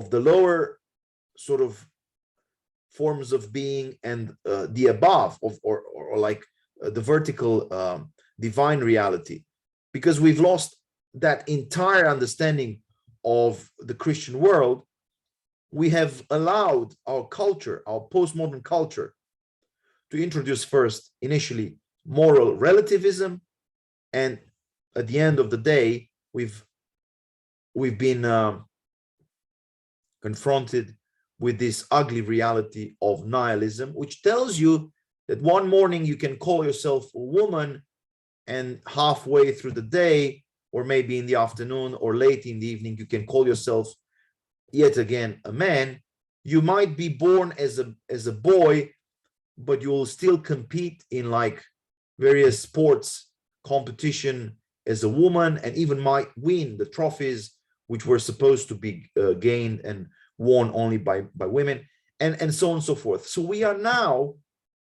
the lower sort of forms of being and the above of or like the vertical divine reality, because we've lost that entire understanding of the Christian world, we have allowed our culture, our postmodern culture, to introduce first initially moral relativism, and at the end of the day we've been confronted with this ugly reality of nihilism, which tells you that one morning you can call yourself a woman, and halfway through the day, or maybe in the afternoon or late in the evening, you can call yourself yet again a man. You might be born as a boy, but you will still compete in like various sports competition as a woman, and even might win the trophies which were supposed to be gained and won only by women, and so on and so forth. So we are now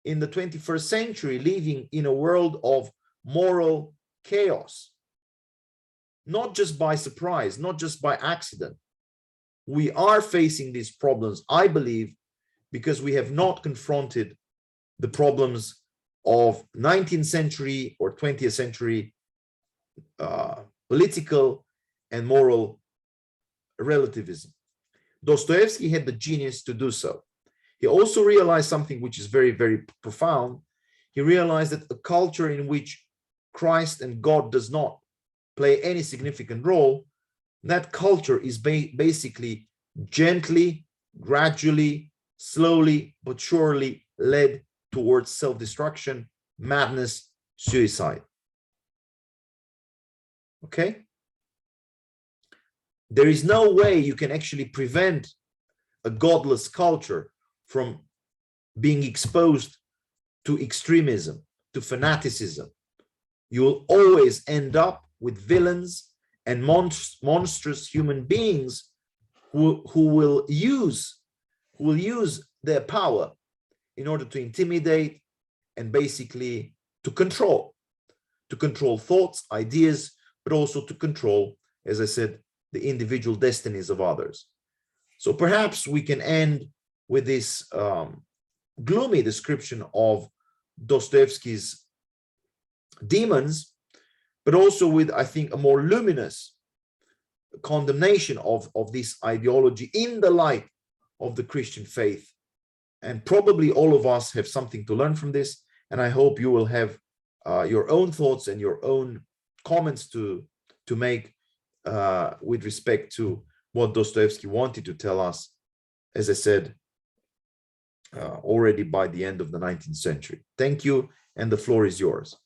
in the 21st century living in a world of moral chaos, not just by surprise, not just by accident. We are facing these problems, I believe, because we have not confronted the problems of 19th century or 20th century political and moral relativism. Dostoevsky had the genius to do so. He also realized something which is very, very profound. He realized that a culture in which Christ and God does not play any significant role, that culture is basically gently, gradually, slowly, but surely led towards self-destruction, madness, suicide. Okay? There is no way you can actually prevent a godless culture from being exposed to extremism, to fanaticism. You will always end up with villains and monstrous human beings who will use their power in order to intimidate and basically to control thoughts, ideas, but also to control, as I said, the individual destinies of others. So perhaps we can end with this gloomy description of Dostoevsky's demons, but also with, I think, a more luminous condemnation of this ideology in the light of the Christian faith. And probably all of us have something to learn from this. And I hope you will have your own thoughts and your own comments to make with respect to what Dostoevsky wanted to tell us, as I said, already by the end of the 19th century. Thank you, and the floor is yours.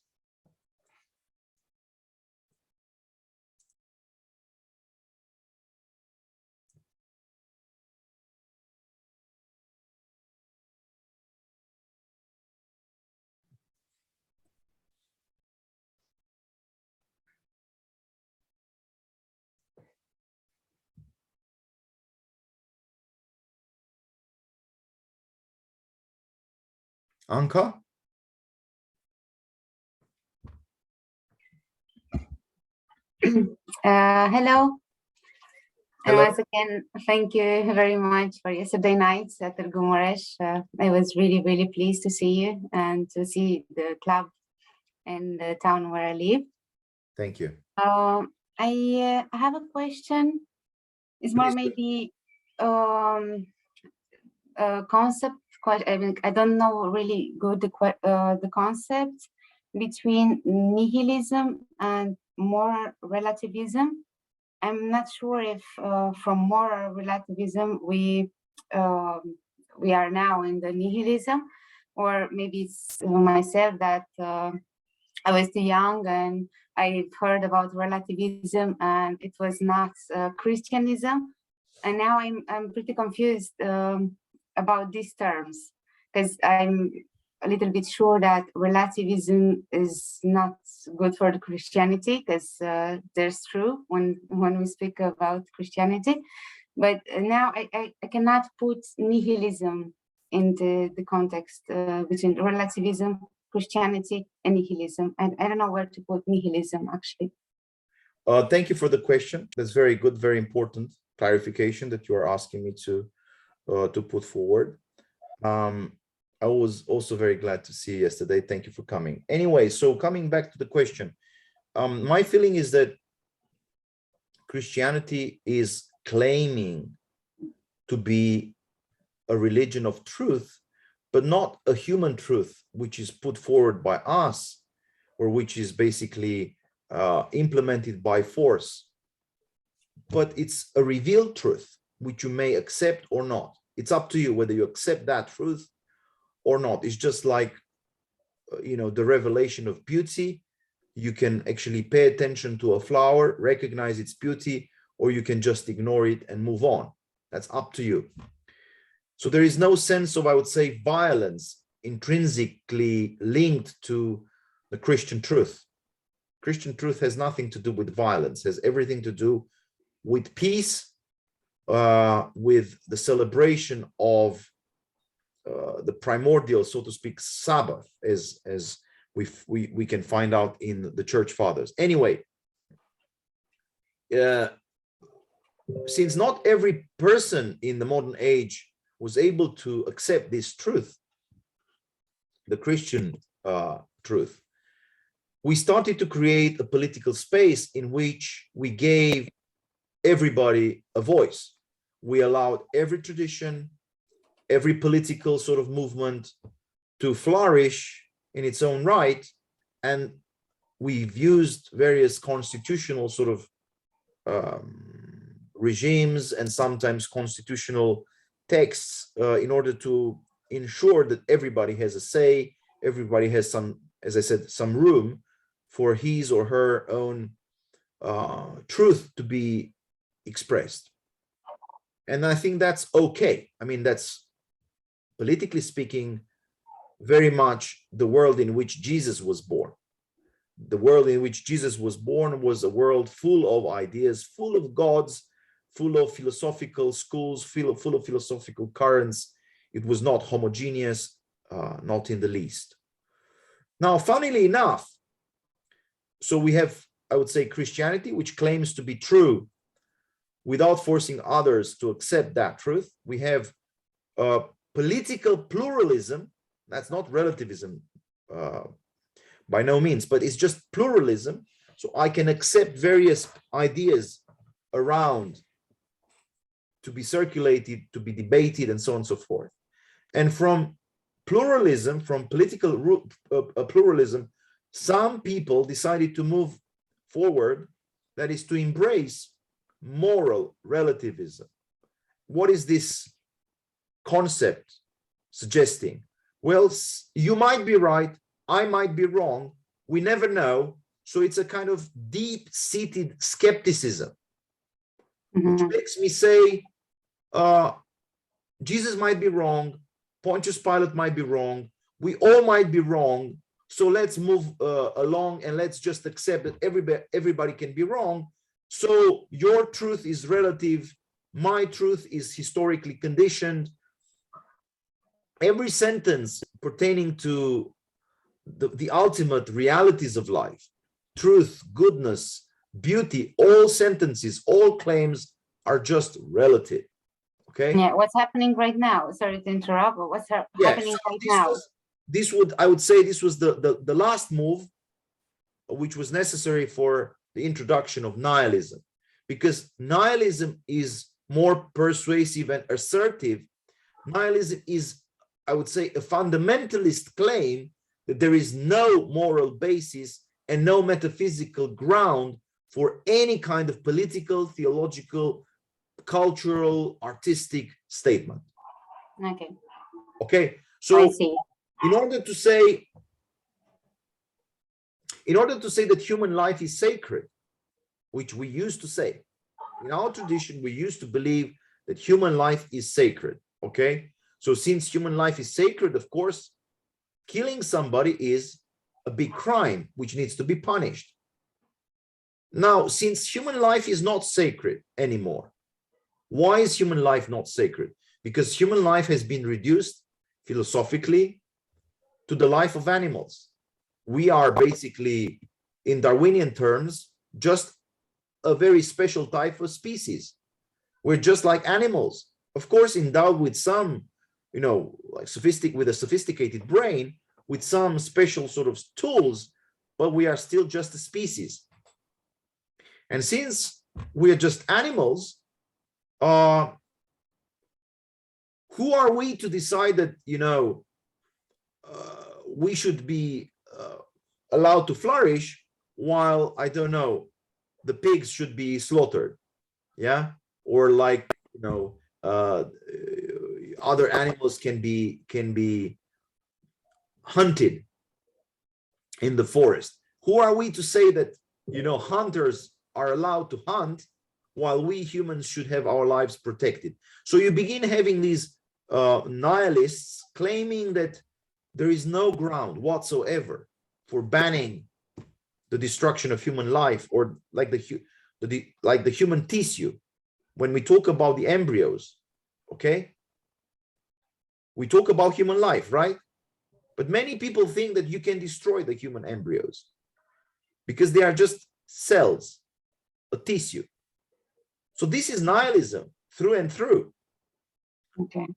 Anka? Hello. Hello. Once again, thank you very much for yesterday night at Mureș. I was really, really pleased to see you and to see the club and the town where I live. Thank you. I have a question. It's more maybe a concept. I mean, I don't know really good the concept between nihilism and moral relativism. I'm not sure if from moral relativism we are now in the nihilism, or maybe it's myself that I was too young and I heard about relativism and it was not Christianism, and now I'm pretty confused about these terms, because I'm a little bit sure that relativism is not good for the Christianity, because there's true when we speak about Christianity, but now I cannot put nihilism in the context between relativism, Christianity, and nihilism. And I don't know where to put nihilism actually. Thank you for the question. That's very good, very important clarification that you are asking me to put forward. I was also very glad to see you yesterday. Thank you for coming. Anyway, so coming back to the question, my feeling is that Christianity is claiming to be a religion of truth, but not a human truth, which is put forward by us, or which is basically implemented by force. But it's a revealed truth, which you may accept or not. It's up to you whether you accept that truth or not. It's just like, the revelation of beauty. You can actually pay attention to a flower, recognize its beauty, or you can just ignore it and move on. That's up to you. So there is no sense of, I would say, violence intrinsically linked to the Christian truth. Christian truth has nothing to do with violence, has everything to do with peace, with the celebration of the primordial, so to speak, Sabbath, as we can find out in the church fathers. Anyway, since not every person in the modern age was able to accept this truth, the Christian truth, we started to create a political space in which we gave everybody a voice. We allowed every tradition, every political sort of movement to flourish in its own right, and we've used various constitutional sort of regimes and sometimes constitutional texts in order to ensure that everybody has a say, everybody has some, as I said, some room for his or her own truth to be expressed. And I think that's okay. I mean, that's, politically speaking, very much the world in which Jesus was born. The world in which Jesus was born was a world full of ideas, full of gods, full of philosophical schools, full of philosophical currents. It was not homogeneous, not in the least. Now, funnily enough, so we have, I would say, Christianity, which claims to be true without forcing others to accept that truth. We have political pluralism. That's not relativism by no means, but it's just pluralism. So I can accept various ideas around to be circulated, to be debated, and so on and so forth. And from pluralism, from political pluralism, some people decided to move forward, that is to embrace moral relativism. What is this concept suggesting? Well, you might be right, I might be wrong, we never know. So it's a kind of deep-seated skepticism, which makes me say, Jesus might be wrong, Pontius Pilate might be wrong, we all might be wrong, so let's move along and let's just accept that everybody can be wrong. So your truth is relative, my truth is historically conditioned. Every sentence pertaining to the ultimate realities of life, truth, goodness, beauty, all sentences, all claims are just relative. Okay. Yeah. What's happening right now? Sorry to interrupt, but what's happening right now? I would say this was the last move, which was necessary for the introduction of nihilism, because nihilism is more persuasive and assertive. Nihilism is, I would say, a fundamentalist claim that there is no moral basis and no metaphysical ground for any kind of political, theological, cultural, artistic statement. Okay. Okay. So I see. in order to say that human life is sacred, which we used to say, in our tradition, we used to believe that human life is sacred. Okay. So since human life is sacred, of course, killing somebody is a big crime, which needs to be punished. Now, since human life is not sacred anymore, why is human life not sacred? Because human life has been reduced philosophically to the life of animals. We are basically, in Darwinian terms, just a very special type of species. We're just like animals, of course, endowed with some, like with a sophisticated brain, with some special sort of tools, but we are still just a species. And since we are just animals, who are we to decide that, we should be allowed to flourish while, I don't know, the pigs should be slaughtered? Yeah. Or like, other animals can be hunted in the forest. Who are we to say that, hunters are allowed to hunt while we humans should have our lives protected? So you begin having these nihilists claiming that there is no ground whatsoever for banning the destruction of human life, or like the human tissue. When we talk about the embryos, okay, we talk about human life, right? But many people think that you can destroy the human embryos because they are just cells, a tissue. So this is nihilism through and through. Okay.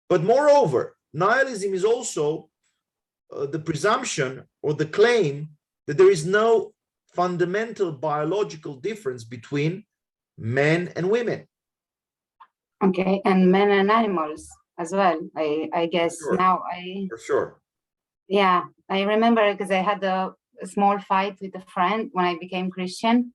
But moreover, nihilism is also the presumption or the claim that there is no fundamental biological difference between men and women. Okay, and men and animals as well. I guess Sure. now For sure. yeah, I remember because I had a small fight with a friend when I became Christian,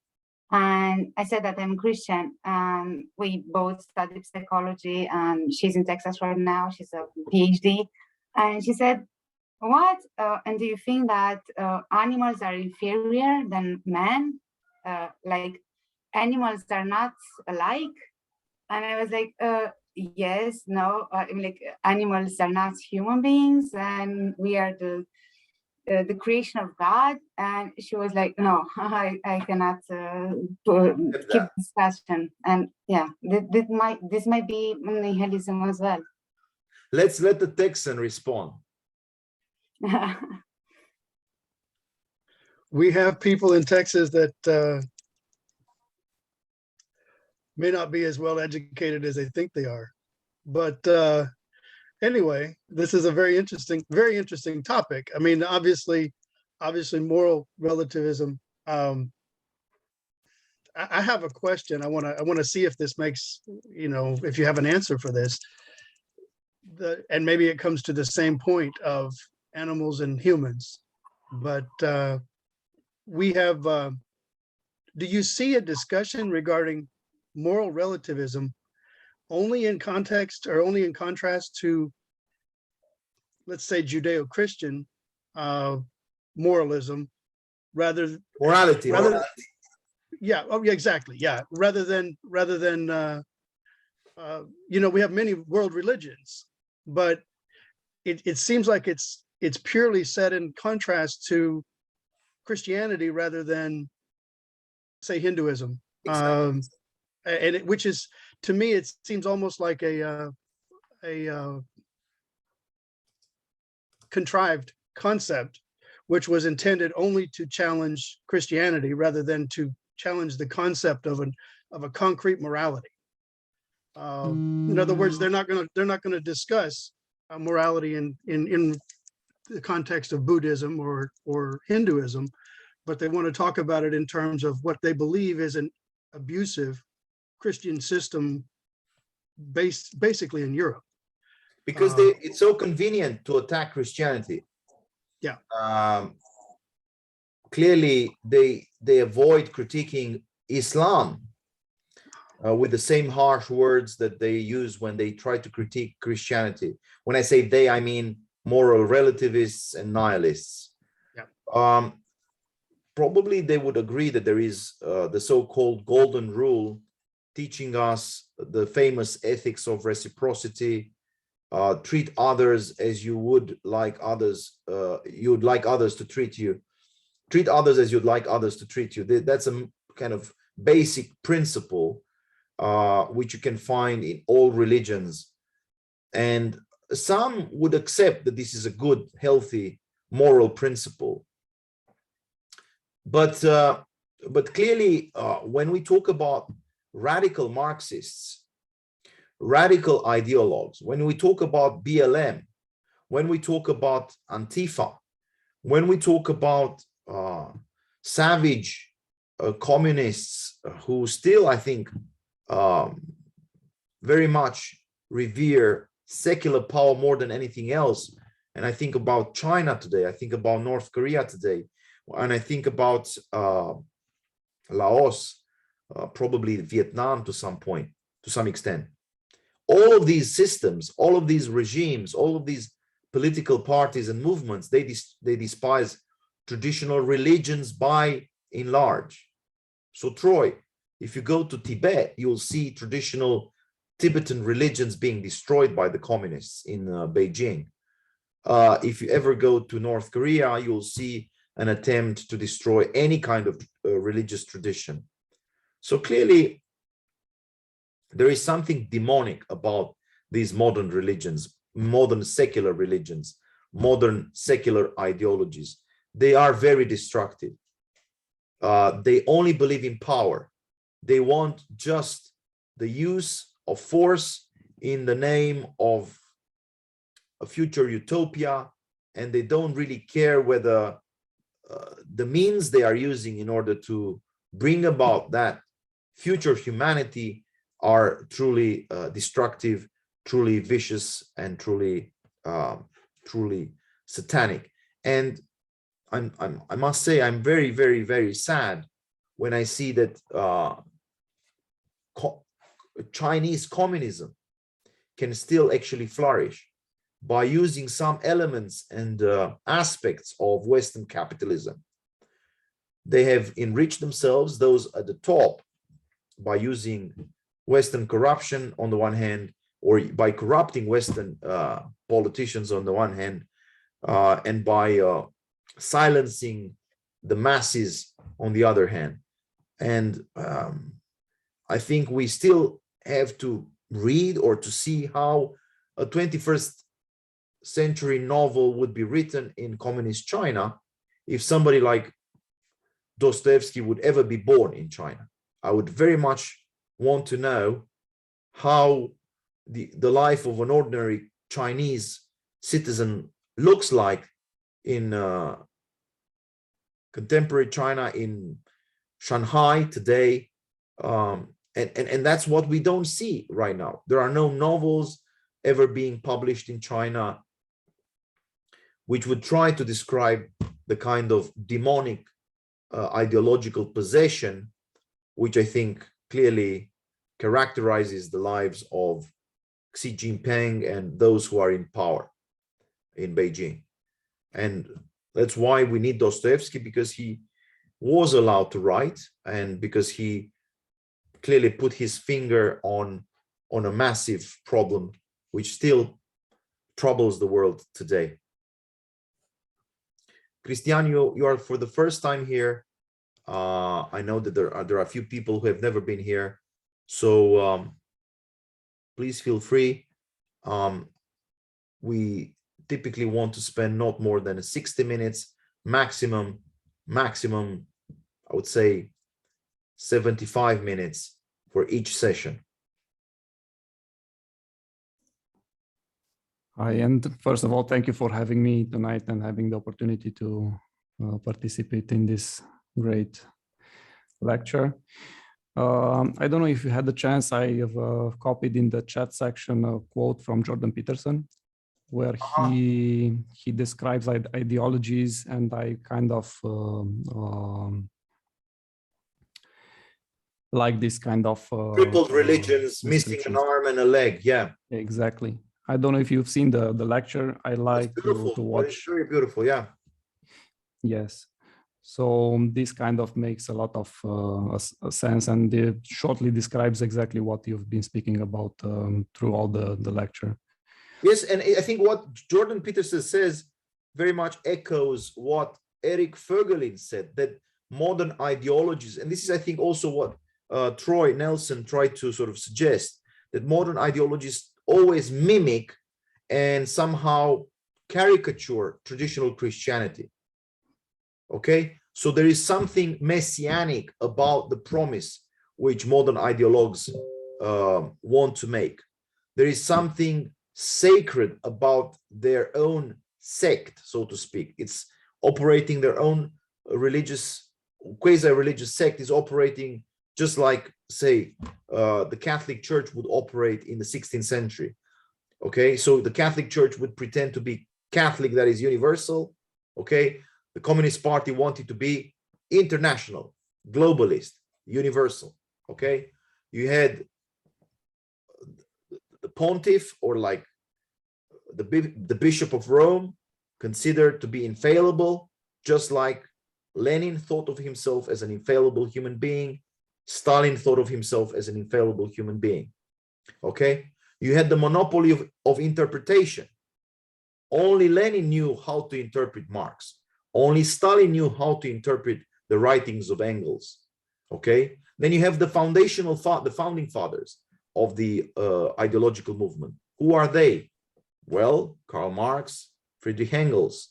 and I said that I'm Christian, and we both studied psychology, and she's in Texas right now. She's a PhD, and she said, "What? And do you think that animals are inferior than men? Like animals are not alike?" And I was like, yes, no, like animals are not human beings, and we are the creation of God. And she was like, no, I cannot keep discussion. And yeah, this might be nihilism as well. Let's let the Texan respond. We have people in Texas that may not be as well educated as they think they are. But anyway, this is a very interesting topic. I mean, obviously moral relativism. I have a question. I want to see if this makes, if you have an answer for this. And maybe it comes to the same point of animals and humans. But we have, do you see a discussion regarding moral relativism only in context or only in contrast to, let's say, Judeo-Christian moralism, Morality. Yeah. Oh, yeah, exactly. Yeah. Rather than we have many world religions, but it seems like it's purely set in contrast to Christianity rather than, say, Hinduism. Exactly. Which is, to me, it seems almost like a contrived concept, which was intended only to challenge Christianity rather than to challenge the concept of a concrete morality. In other words, they're not going to discuss morality in the context of Buddhism or Hinduism, but they want to talk about it in terms of what they believe is an abusive Christian system basically in Europe. Because it's so convenient to attack Christianity. Yeah. Clearly, they avoid critiquing Islam with the same harsh words that they use when they try to critique Christianity. When I say they, I mean moral relativists and nihilists. Yeah. Probably they would agree that there is the so-called golden rule teaching us the famous ethics of reciprocity. Treat others as you would like others, you'd like others to treat you. Treat others as you'd like others to treat you. That's a kind of basic principle which you can find in all religions. And some would accept that this is a good, healthy, moral principle. But clearly, when we talk about radical Marxists, radical ideologues, when we talk about BLM, when we talk about Antifa, when we talk about savage communists who still, I think, very much revere secular power more than anything else. And I think about China today, I think about North Korea today, and I think about Laos, probably Vietnam to some extent. All of these systems, all of these regimes, all of these political parties and movements, they despise traditional religions by and large. So Troy, if you go to Tibet, you'll see traditional Tibetan religions being destroyed by the communists in Beijing. If you ever go to North Korea, you'll see an attempt to destroy any kind of religious tradition. So clearly, there is something demonic about these modern religions, modern secular religions, modern secular ideologies. They are very destructive. They only believe in power. They want just the use of force in the name of a future utopia, and they don't really care whether the means they are using in order to bring about that future humanity are truly destructive, truly vicious, and truly satanic. And I must say, I'm very, very, very sad when I see that Chinese communism can still actually flourish by using some elements and aspects of Western capitalism. They have enriched themselves, those at the top, by using Western corruption on the one hand, or by corrupting Western politicians on the one hand, and by silencing the masses on the other hand. And I think we still have to read or to see how a 21st century novel would be written in communist China if somebody like Dostoevsky would ever be born in China. I would very much want to know how the life of an ordinary Chinese citizen looks like in contemporary China, in Shanghai today. And that's what we don't see right now. There are no novels ever being published in China which would try to describe the kind of demonic ideological possession which I think clearly characterizes the lives of Xi Jinping and those who are in power in Beijing. And that's why we need Dostoevsky, because he was allowed to write and because he clearly put his finger on a massive problem which still troubles the world today. Christian, you are for the first time here. I know that there are a few people who have never been here, so please feel free. We typically want to spend not more than 60 minutes, maximum, I would say 75 minutes for each session. Hi, and first of all, thank you for having me tonight and having the opportunity to participate in this great lecture. I don't know if you had the chance, I have copied in the chat section a quote from Jordan Peterson, where he describes ideologies, and I kind of like this kind of crippled religions, missing an arm and a leg. Yeah, exactly. I don't know if you've seen the lecture. I like to watch. It's very beautiful. Yeah. Yes. So this kind of makes a lot of sense, and it shortly describes exactly what you've been speaking about throughout the lecture. Yes, and I think what Jordan Peterson says very much echoes what Eric Voegelin said, that modern ideologies, and this is, I think, also what Troy Nelson tried to sort of suggest, that modern ideologies always mimic and somehow caricature traditional Christianity. Okay, so there is something messianic about the promise which modern ideologues want to make. There is something sacred about their own sect, so to speak. It's operating their own religious, quasi-religious sect is operating just like, say, the Catholic Church would operate in the 16th century. Okay, so the Catholic Church would pretend to be Catholic, that is universal. Okay, the Communist Party wanted to be international, globalist, universal. Okay, you had the pontiff, or like the Bishop of Rome, considered to be infallible, just like Lenin thought of himself as an infallible human being. Stalin thought of himself as an infallible human being. Okay, you had the monopoly of interpretation. Only Lenin knew how to interpret Marx. Only Stalin knew how to interpret the writings of Engels. Okay, then you have the founding fathers of the ideological movement. Who are they? Well, Karl Marx, Friedrich Engels,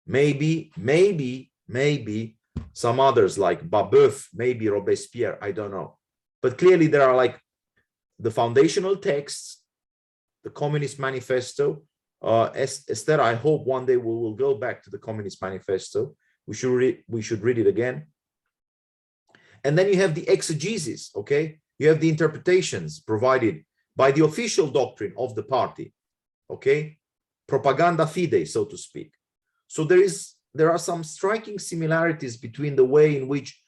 maybe some others like Babeuf, maybe Robespierre, I don't know. But clearly there are like the foundational texts, the Communist Manifesto. Esther, I hope one day we will go back to the Communist Manifesto. We should read it again. And then you have the exegesis, okay? You have the interpretations provided by the official doctrine of the party, okay? Propaganda fide, so to speak. So there are some striking similarities between the way in which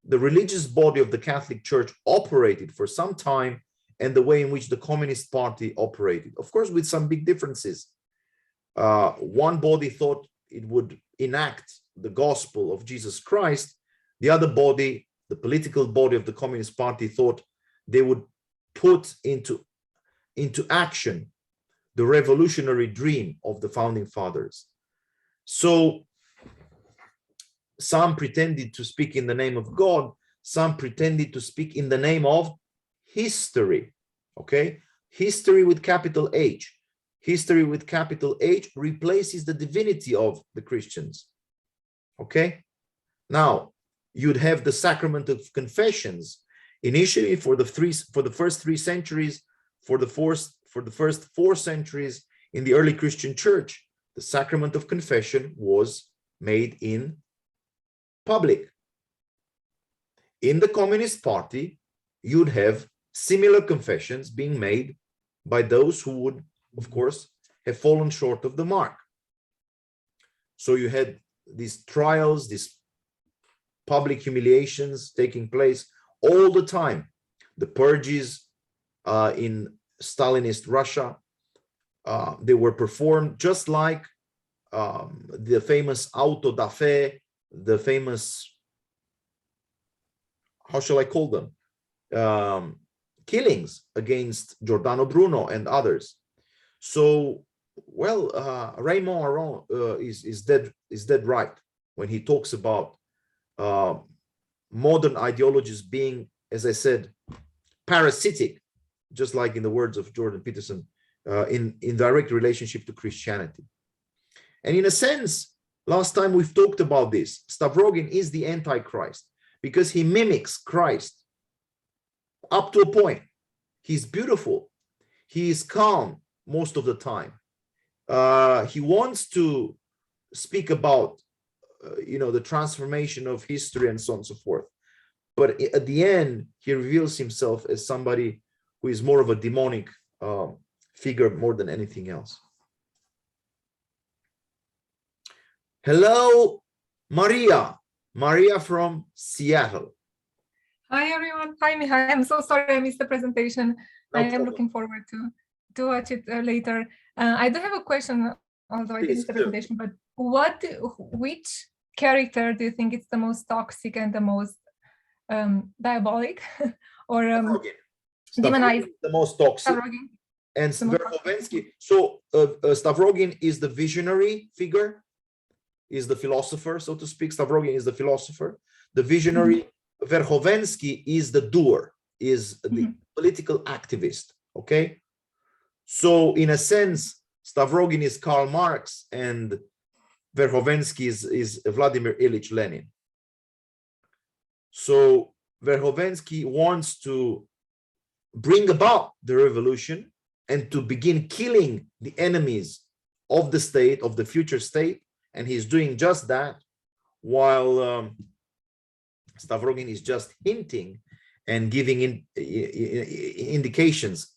the religious body of the Catholic Church operated for some time and the way in which the Communist Party operated. Of course, with some big differences. One body thought it would enact the gospel of Jesus Christ. The other body, the political body of the Communist Party, thought they would put into action the revolutionary dream of the founding fathers. So some pretended to speak in the name of God, some pretended to speak in the name of history, okay? History with capital H. History with capital H replaces the divinity of the Christians, okay? Now, you'd have the sacrament of confessions. Initially, for the first 3 centuries, for the first 4 centuries in the early Christian church, the sacrament of confession was made in public. In the Communist Party, you'd have similar confessions being made by those who would, of course, have fallen short of the mark. So you had these trials, these public humiliations taking place all the time. The purges in Stalinist Russia, they were performed just like the famous auto da fe, the famous, how shall I call them, killings against Giordano Bruno and others. So, well, Raymond Aron is dead right when he talks about modern ideologies being, as I said, parasitic, just like in the words of Jordan Peterson, in direct relationship to Christianity. And in a sense, last time we've talked about this, Stavrogin is the Antichrist because he mimics Christ up to a point. He's beautiful. He is calm most of the time. He wants to speak about, the transformation of history and so on and so forth. But at the end, he reveals himself as somebody who is more of a demonic figure more than anything else. Hello, Maria. Maria from Seattle. Hi, everyone. Hi, Mihai. I'm so sorry I missed the presentation. No I am problem. looking forward to watch it later. I do have a question, although I didn't miss the presentation, but which character do you think is the most toxic and the most diabolic or demonized? The most toxic. Stavrogin. And The most Verkhovensky. So Stavrogin is the visionary figure, is the philosopher, so to speak. Stavrogin is the philosopher. The visionary, Verkhovensky is the doer, is the political activist, okay? So in a sense, Stavrogin is Karl Marx and Verkhovensky is Vladimir Ilyich Lenin. So Verkhovensky wants to bring about the revolution and to begin killing the enemies of the state, of the future state, and he's doing just that, while Stavrogin is just hinting and giving indications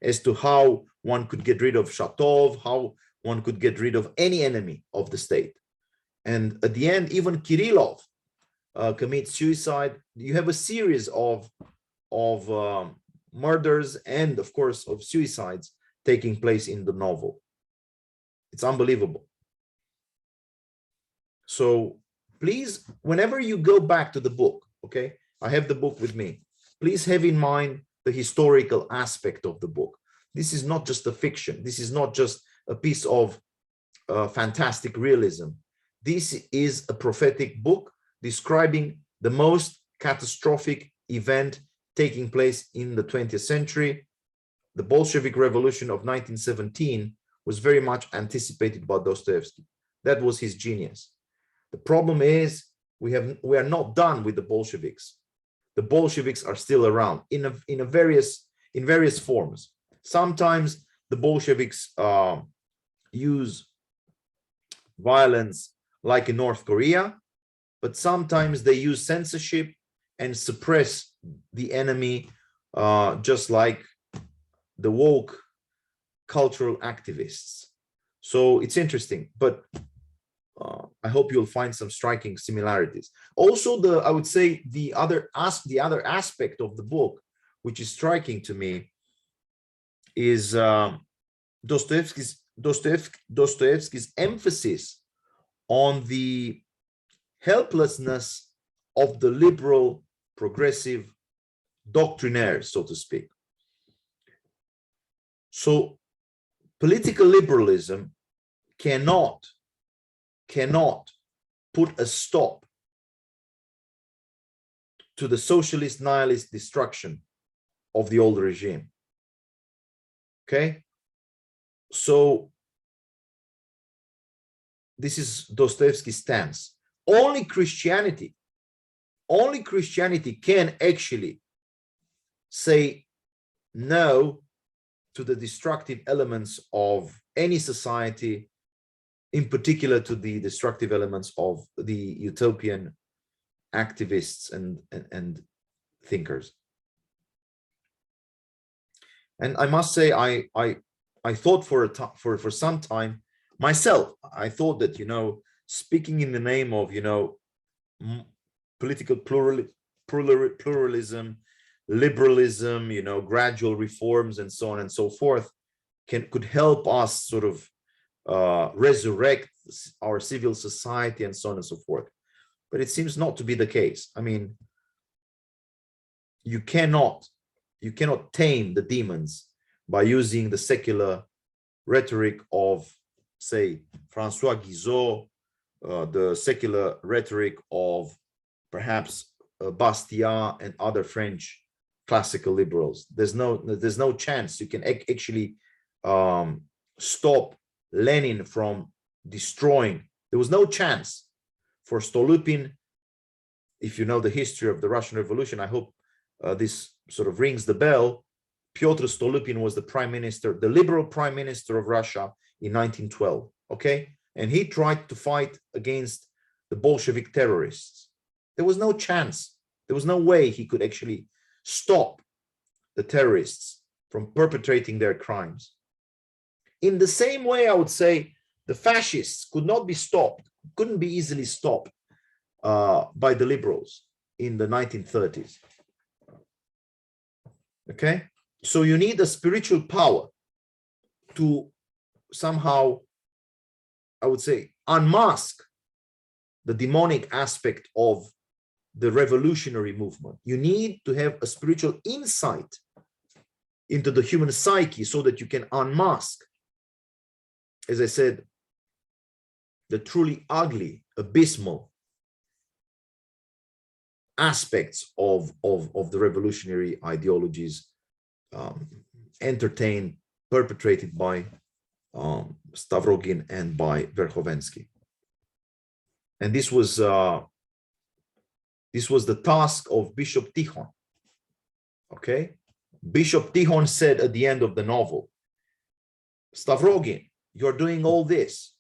as to how one could get rid of Shatov, how one could get rid of any enemy of the state. And at the end, even Kirillov commits suicide. You have a series of murders and, of course, of suicides taking place in the novel. It's unbelievable. So please, whenever you go back to the book, okay, I have the book with me, please have in mind the historical aspect of the book. This is not just a fiction. This is not just a piece of fantastic realism. This is a prophetic book describing the most catastrophic event taking place in the 20th century. The Bolshevik Revolution of 1917 was very much anticipated by Dostoevsky. That was his genius. The problem is we are not done with the Bolsheviks. The Bolsheviks are still around in various forms. Sometimes the Bolsheviks use violence like in North Korea, but sometimes they use censorship and suppress the enemy, just like the woke cultural activists. So it's interesting, but I hope you'll find some striking similarities. Also, I would say the other aspect of the book, which is striking to me, is Dostoevsky's emphasis on the helplessness of the liberal, progressive doctrinaires, so to speak. So political liberalism cannot put a stop to the socialist nihilist destruction of the old regime. Okay, so this is Dostoevsky's stance. Only Christianity can actually say no to the destructive elements of any society, in particular to the destructive elements of the utopian activists and thinkers. And I must say, I thought for some time myself, I thought that, you know, speaking in the name of, you know, political pluralism, liberalism, you know, gradual reforms and so on and so forth could help us sort of resurrect our civil society and so on and so forth. But it seems not to be the case. I mean, you cannot tame the demons by using the secular rhetoric of, say, François Guizot, the secular rhetoric of perhaps Bastiat and other French classical liberals. There's no chance you can actually stop Lenin from destroying. There was no chance for Stolypin. If you know the history of the Russian Revolution, I hope this sort of rings the bell. Pyotr Stolypin was the prime minister, the liberal prime minister of Russia in 1912. Okay, and he tried to fight against the Bolshevik terrorists. There was no chance. There was no way he could actually stop the terrorists from perpetrating their crimes. In the same way, I would say the fascists could not be stopped, couldn't be easily stopped by the liberals in the 1930s. Okay, so you need a spiritual power to somehow, I would say, unmask the demonic aspect of the revolutionary movement. You need to have a spiritual insight into the human psyche so that you can unmask, as I said, the truly ugly, abysmal aspects of the revolutionary ideologies entertained, perpetrated by Stavrogin and by Verkhovensky. And this was the task of Bishop Tikhon. Okay, Bishop Tikhon said at the end of the novel, Stavrogin, you're doing all this,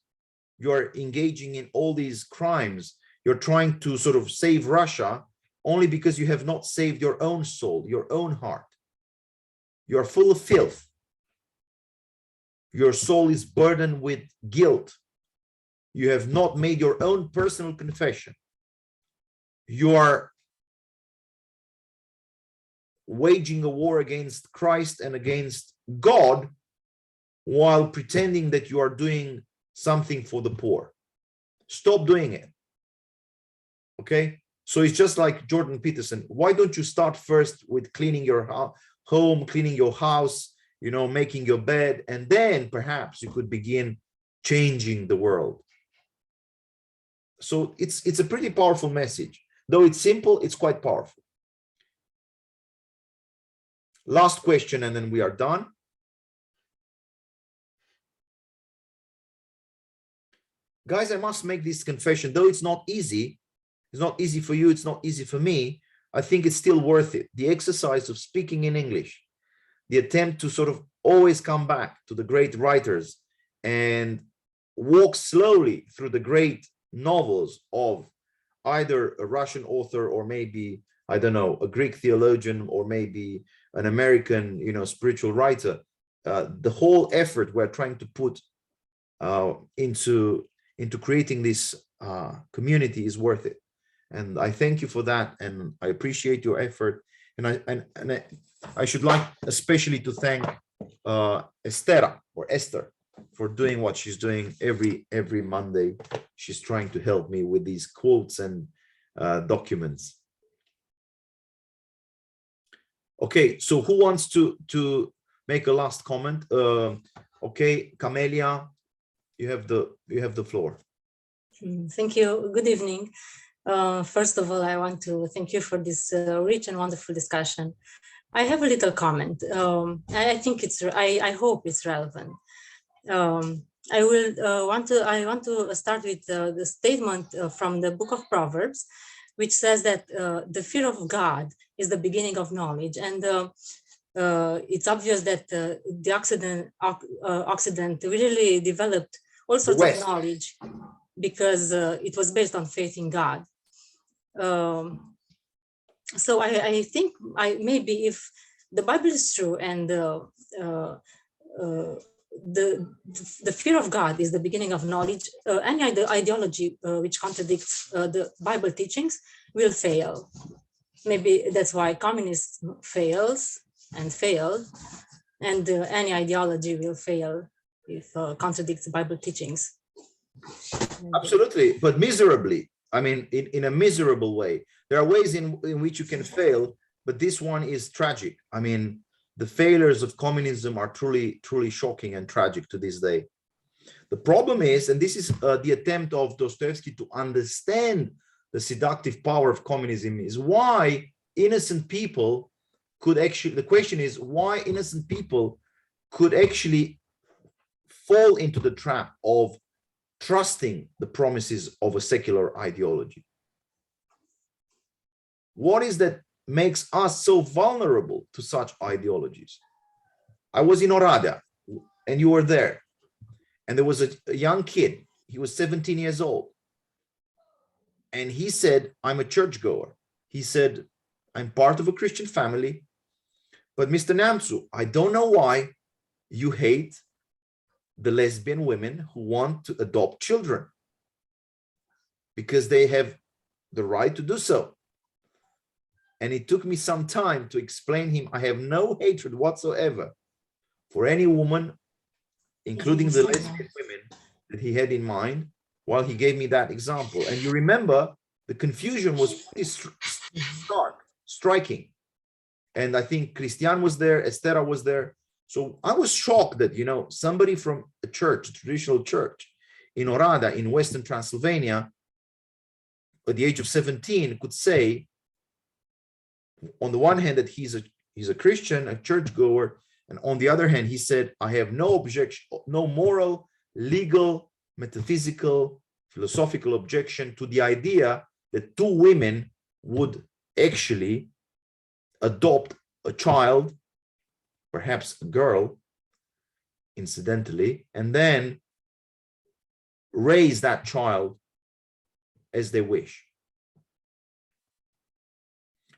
you're engaging in all these crimes, you're trying to sort of save Russia only because you have not saved your own soul, your own heart. You're full of filth. Your soul is burdened with guilt. You have not made your own personal confession. You are waging a war against Christ and against God while pretending that you are doing something for the poor. Stop doing it. Okay? So it's just like Jordan Peterson. Why don't you start first with cleaning your home, cleaning your house, you know, making your bed, and then perhaps you could begin changing the world. So it's a pretty powerful message. Though it's simple, it's quite powerful. Last question, and then we are done. Guys, I must make this confession. Though it's not easy for you, it's not easy for me, I think it's still worth it. The exercise of speaking in English, the attempt to sort of always come back to the great writers and walk slowly through the great novels of either a Russian author or maybe I don't know, a Greek theologian or maybe an American, you know, spiritual writer. The whole effort we're trying to put into creating this community is worth it. And I thank you for that, and I appreciate your effort. And I should like especially to thank Esther for doing what she's doing every Monday. She's trying to help me with these quotes and documents. Okay, so who wants to make a last comment? Okay, Camelia, you have the floor. Thank you. Good evening. First of all, I want to thank you for this rich and wonderful discussion. I have a little comment. I think I hope it's relevant. I want to start with the statement from the book of Proverbs, which says that the fear of God is the beginning of knowledge. And it's obvious that the Occident really developed all sorts of knowledge because it was based on faith in God. So I think maybe if the Bible is true and the fear of God is the beginning of knowledge, any ideology which contradicts the Bible teachings will fail. Maybe that's why communism fails and failed, and any ideology will fail if contradicts the Bible teachings. Absolutely, but miserably. I mean, in a miserable way. There are ways in which you can fail, but this one is tragic. I mean, the failures of communism are truly shocking and tragic to this day. The problem is, and this is the attempt of Dostoevsky to understand the seductive power of communism, is why innocent people could actually, the question is why innocent people could actually fall into the trap of trusting the promises of a secular ideology. What is that makes us so vulnerable to such ideologies? I was in Arad, and you were there, and there was a young kid. He was 17 years old, and he said, I'm a churchgoer. He said, I'm part of a Christian family, but Mr. Namsu, I don't know why you hate the lesbian women who want to adopt children, because they have the right to do so. And it took me some time to explain him, I have no hatred whatsoever for any woman, including the lesbian women that he had in mind while he gave me that example. And you remember the confusion was pretty striking. And I think Christian was there, Esther was there. So I was shocked that, you know, somebody from a church, a traditional church in Arad, in Western Transylvania, at the age of 17, could say, on the one hand, that he's a Christian, a churchgoer, and on the other hand, he said, I have no objection, no moral, legal, metaphysical, philosophical objection to the idea that two women would actually adopt a child, perhaps a girl, incidentally, and then raise that child as they wish.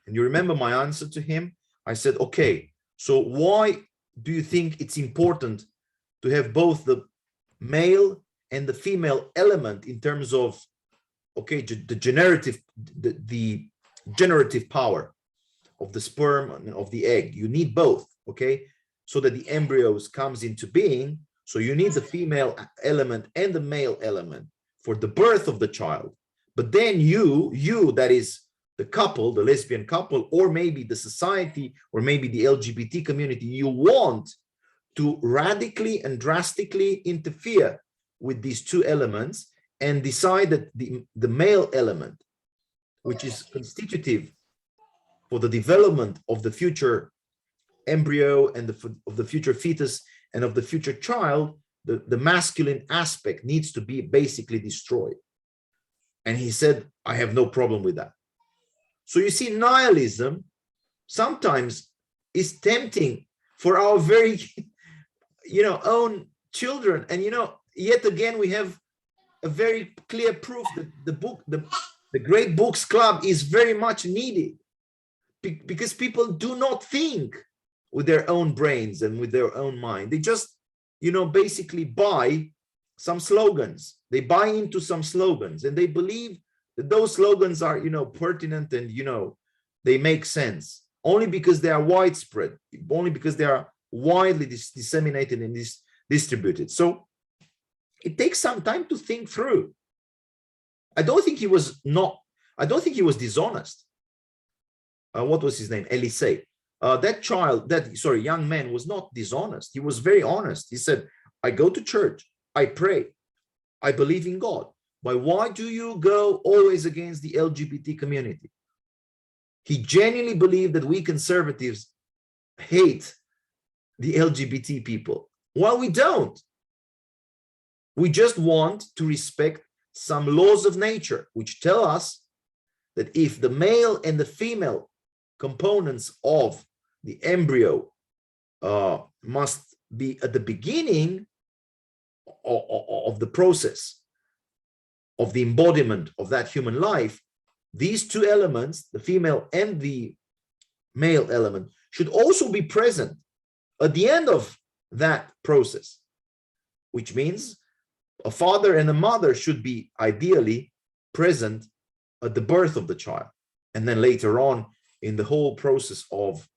And you remember my answer to him? I said, okay, so why do you think it's important to have both the male and the female element in terms of, okay, the generative power of the sperm and of the egg? You need both, okay, so that the embryos comes into being. So you need the female element and the male element for the birth of the child. But then you that is the couple, the lesbian couple, or maybe the society, or maybe the LGBT community, you want to radically and drastically interfere with these two elements and decide that the male element, which is constitutive for the development of the future embryo and of the future fetus and of the future child, the masculine aspect needs to be basically destroyed. And he said, I have no problem with that. So you see, nihilism sometimes is tempting for our very, own children. And, yet again, we have a very clear proof that the Great Books Club is very much needed. because people do not think with their own brains and with their own mind. They just, basically buy some slogans. They buy into some slogans, and they believe that those slogans are, pertinent and, they make sense only because they are widespread, only because they are widely disseminated and distributed. So it takes some time to think through. I don't think he was dishonest. What was his name? Elisei. That young man was not dishonest. He was very honest. He said, I go to church, I pray, I believe in God. But why do you go always against the LGBT community? He genuinely believed that we conservatives hate the LGBT people. Well, we don't. We just want to respect some laws of nature, which tell us that if the male and the female components of the embryo must be at the beginning of the process of the embodiment of that human life, these two elements, the female and the male element, should also be present at the end of that process, which means a father and a mother should be ideally present at the birth of the child, and then later on in the whole process of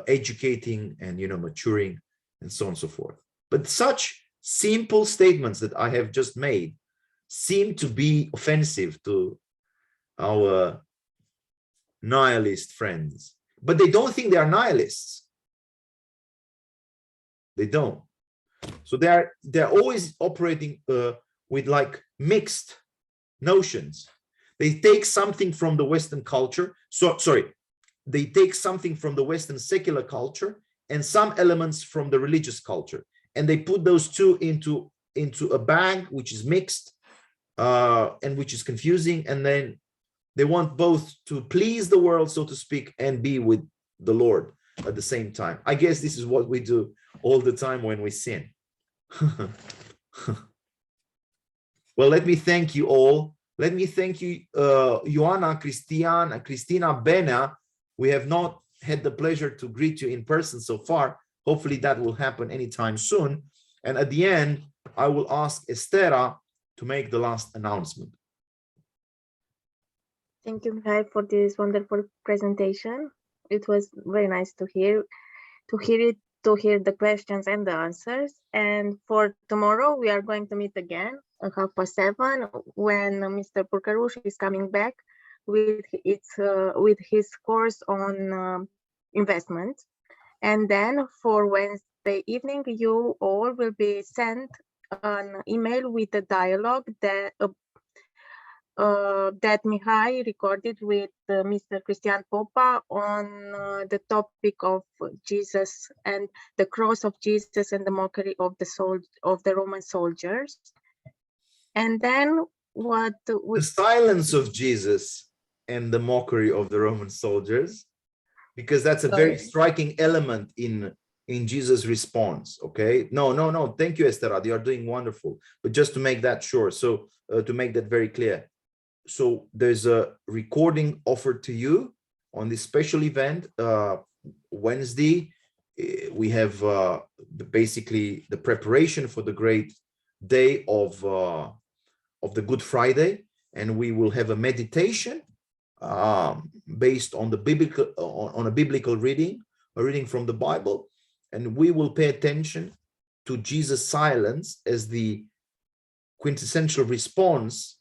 educating and maturing and so on and so forth. But such simple statements that I have just made seem to be offensive to our nihilist friends, but they don't think they are nihilists. They don't. So they're always operating with like mixed notions. They take something from the Western culture. They take something from the Western secular culture and some elements from the religious culture, and they put those two into a bag which is mixed and which is confusing, and then they want both to please the world, so to speak, and be with the Lord at the same time. I guess this is what we do all the time when we sin. Well, let me thank you all. Let me thank you, Ioana, Cristina, Bena. We have not had the pleasure to greet you in person so far. Hopefully that will happen anytime soon. And at the end, I will ask Estera to make the last announcement. Thank you, Mihai, for this wonderful presentation. It was very nice to hear the questions and the answers. And for tomorrow, we are going to meet again at 7:30 when Mr. Purcăruș is coming back with his course on investment. And then for Wednesday evening, you all will be sent an email with the dialogue that Mihai recorded with Mr. Cristian Popa on the topic of Jesus and the cross of Jesus and the mockery of the Roman soldiers. And then the silence of Jesus and the mockery of the Roman soldiers, because that's a very striking element in Jesus' response. Okay, no, thank you, Estera, you are doing wonderful, but just to make that sure, so to make that very clear, so there's a recording offered to you on this special event. Wednesday we have basically the preparation for the great day of the Good Friday, and we will have a meditation based on the biblical on a biblical reading, a reading from the Bible, and we will pay attention to Jesus' silence as the quintessential response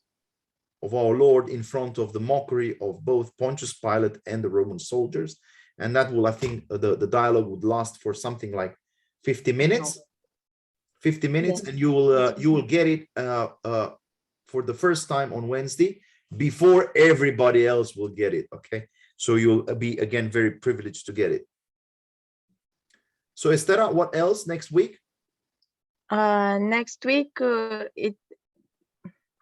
of our Lord in front of the mockery of both Pontius Pilate and the Roman soldiers. And that will, I think, the dialogue would last for something like 50 minutes. 50 minutes, yes. And you will get it for the first time on Wednesday before everybody else will get it. Okay, so you'll be again very privileged to get it. So Estera, what else next week? Next week,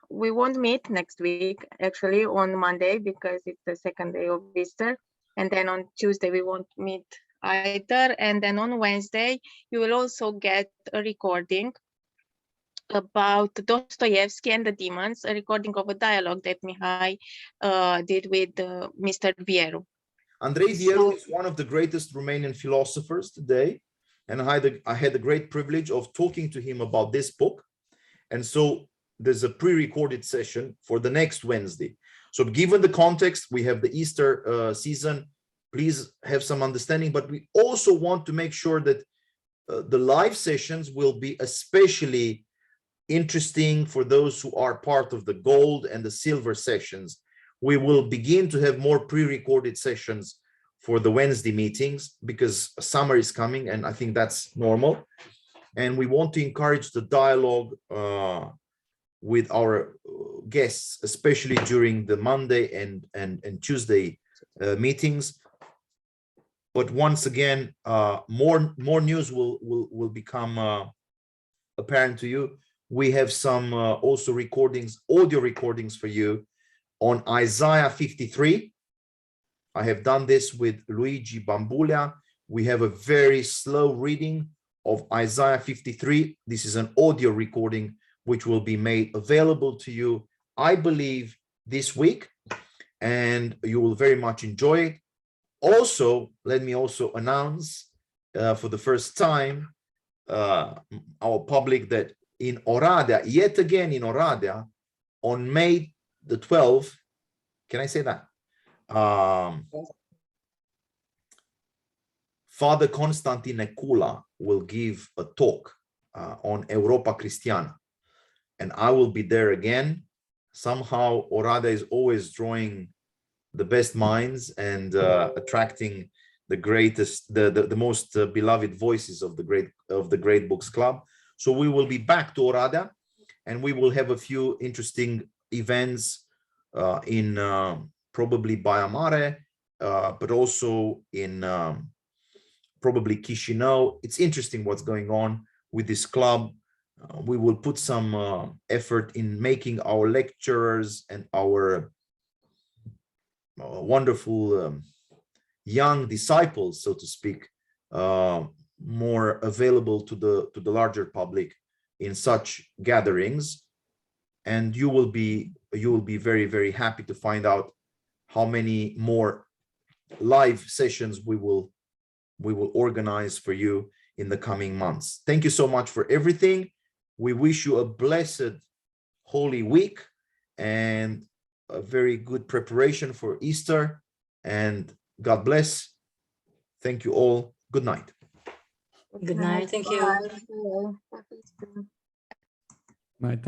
we won't meet next week, actually, on Monday, because it's the second day of Easter. And then on Tuesday, we won't meet either. And then on Wednesday, you will also get a recording about Dostoevsky and the demons, a recording of a dialogue that Mihai did with Mr. Vieru. Andrei Vieru is one of the greatest Romanian philosophers today, and I had the great privilege of talking to him about this book. And so there's a pre-recorded session for the next Wednesday. So given the context, we have the Easter season, please have some understanding, but we also want to make sure that the live sessions will be especially interesting for those who are part of the gold and the silver sessions. We will begin to have more pre-recorded sessions for the Wednesday meetings because summer is coming, and I think that's normal. And we want to encourage the dialogue with our guests, especially during the Monday and Tuesday meetings. But once again, more news will become apparent to you. We have some also audio recordings for you on Isaiah 53. I have done this with Luigi Bambulia. We have a very slow reading of Isaiah 53. This is an audio recording which will be made available to you, I believe, this week, and you will very much enjoy it. Also, let me also announce for the first time our public that in Oradea, yet again in Oradea, on May the 12th, can I say that? Father Constantin Necula will give a talk on Europa Cristiana, and I will be there again. Somehow Oradea is always drawing the best minds and attracting the greatest, the most beloved voices of the Great Books Club. So we will be back to Oradea, and we will have a few interesting events in probably Baia Mare, but also in probably Chișinău. It's interesting what's going on with this club. We will put some effort in making our lecturers and our wonderful young disciples, so to speak, more available to the larger public in such gatherings. And you will be very, very happy to find out how many more live sessions we will organize for you in the coming months. Thank you so much for everything. We wish you a blessed Holy Week and a very good preparation for Easter, and God bless. Thank you all. Good night. Good night. Thank you. Night.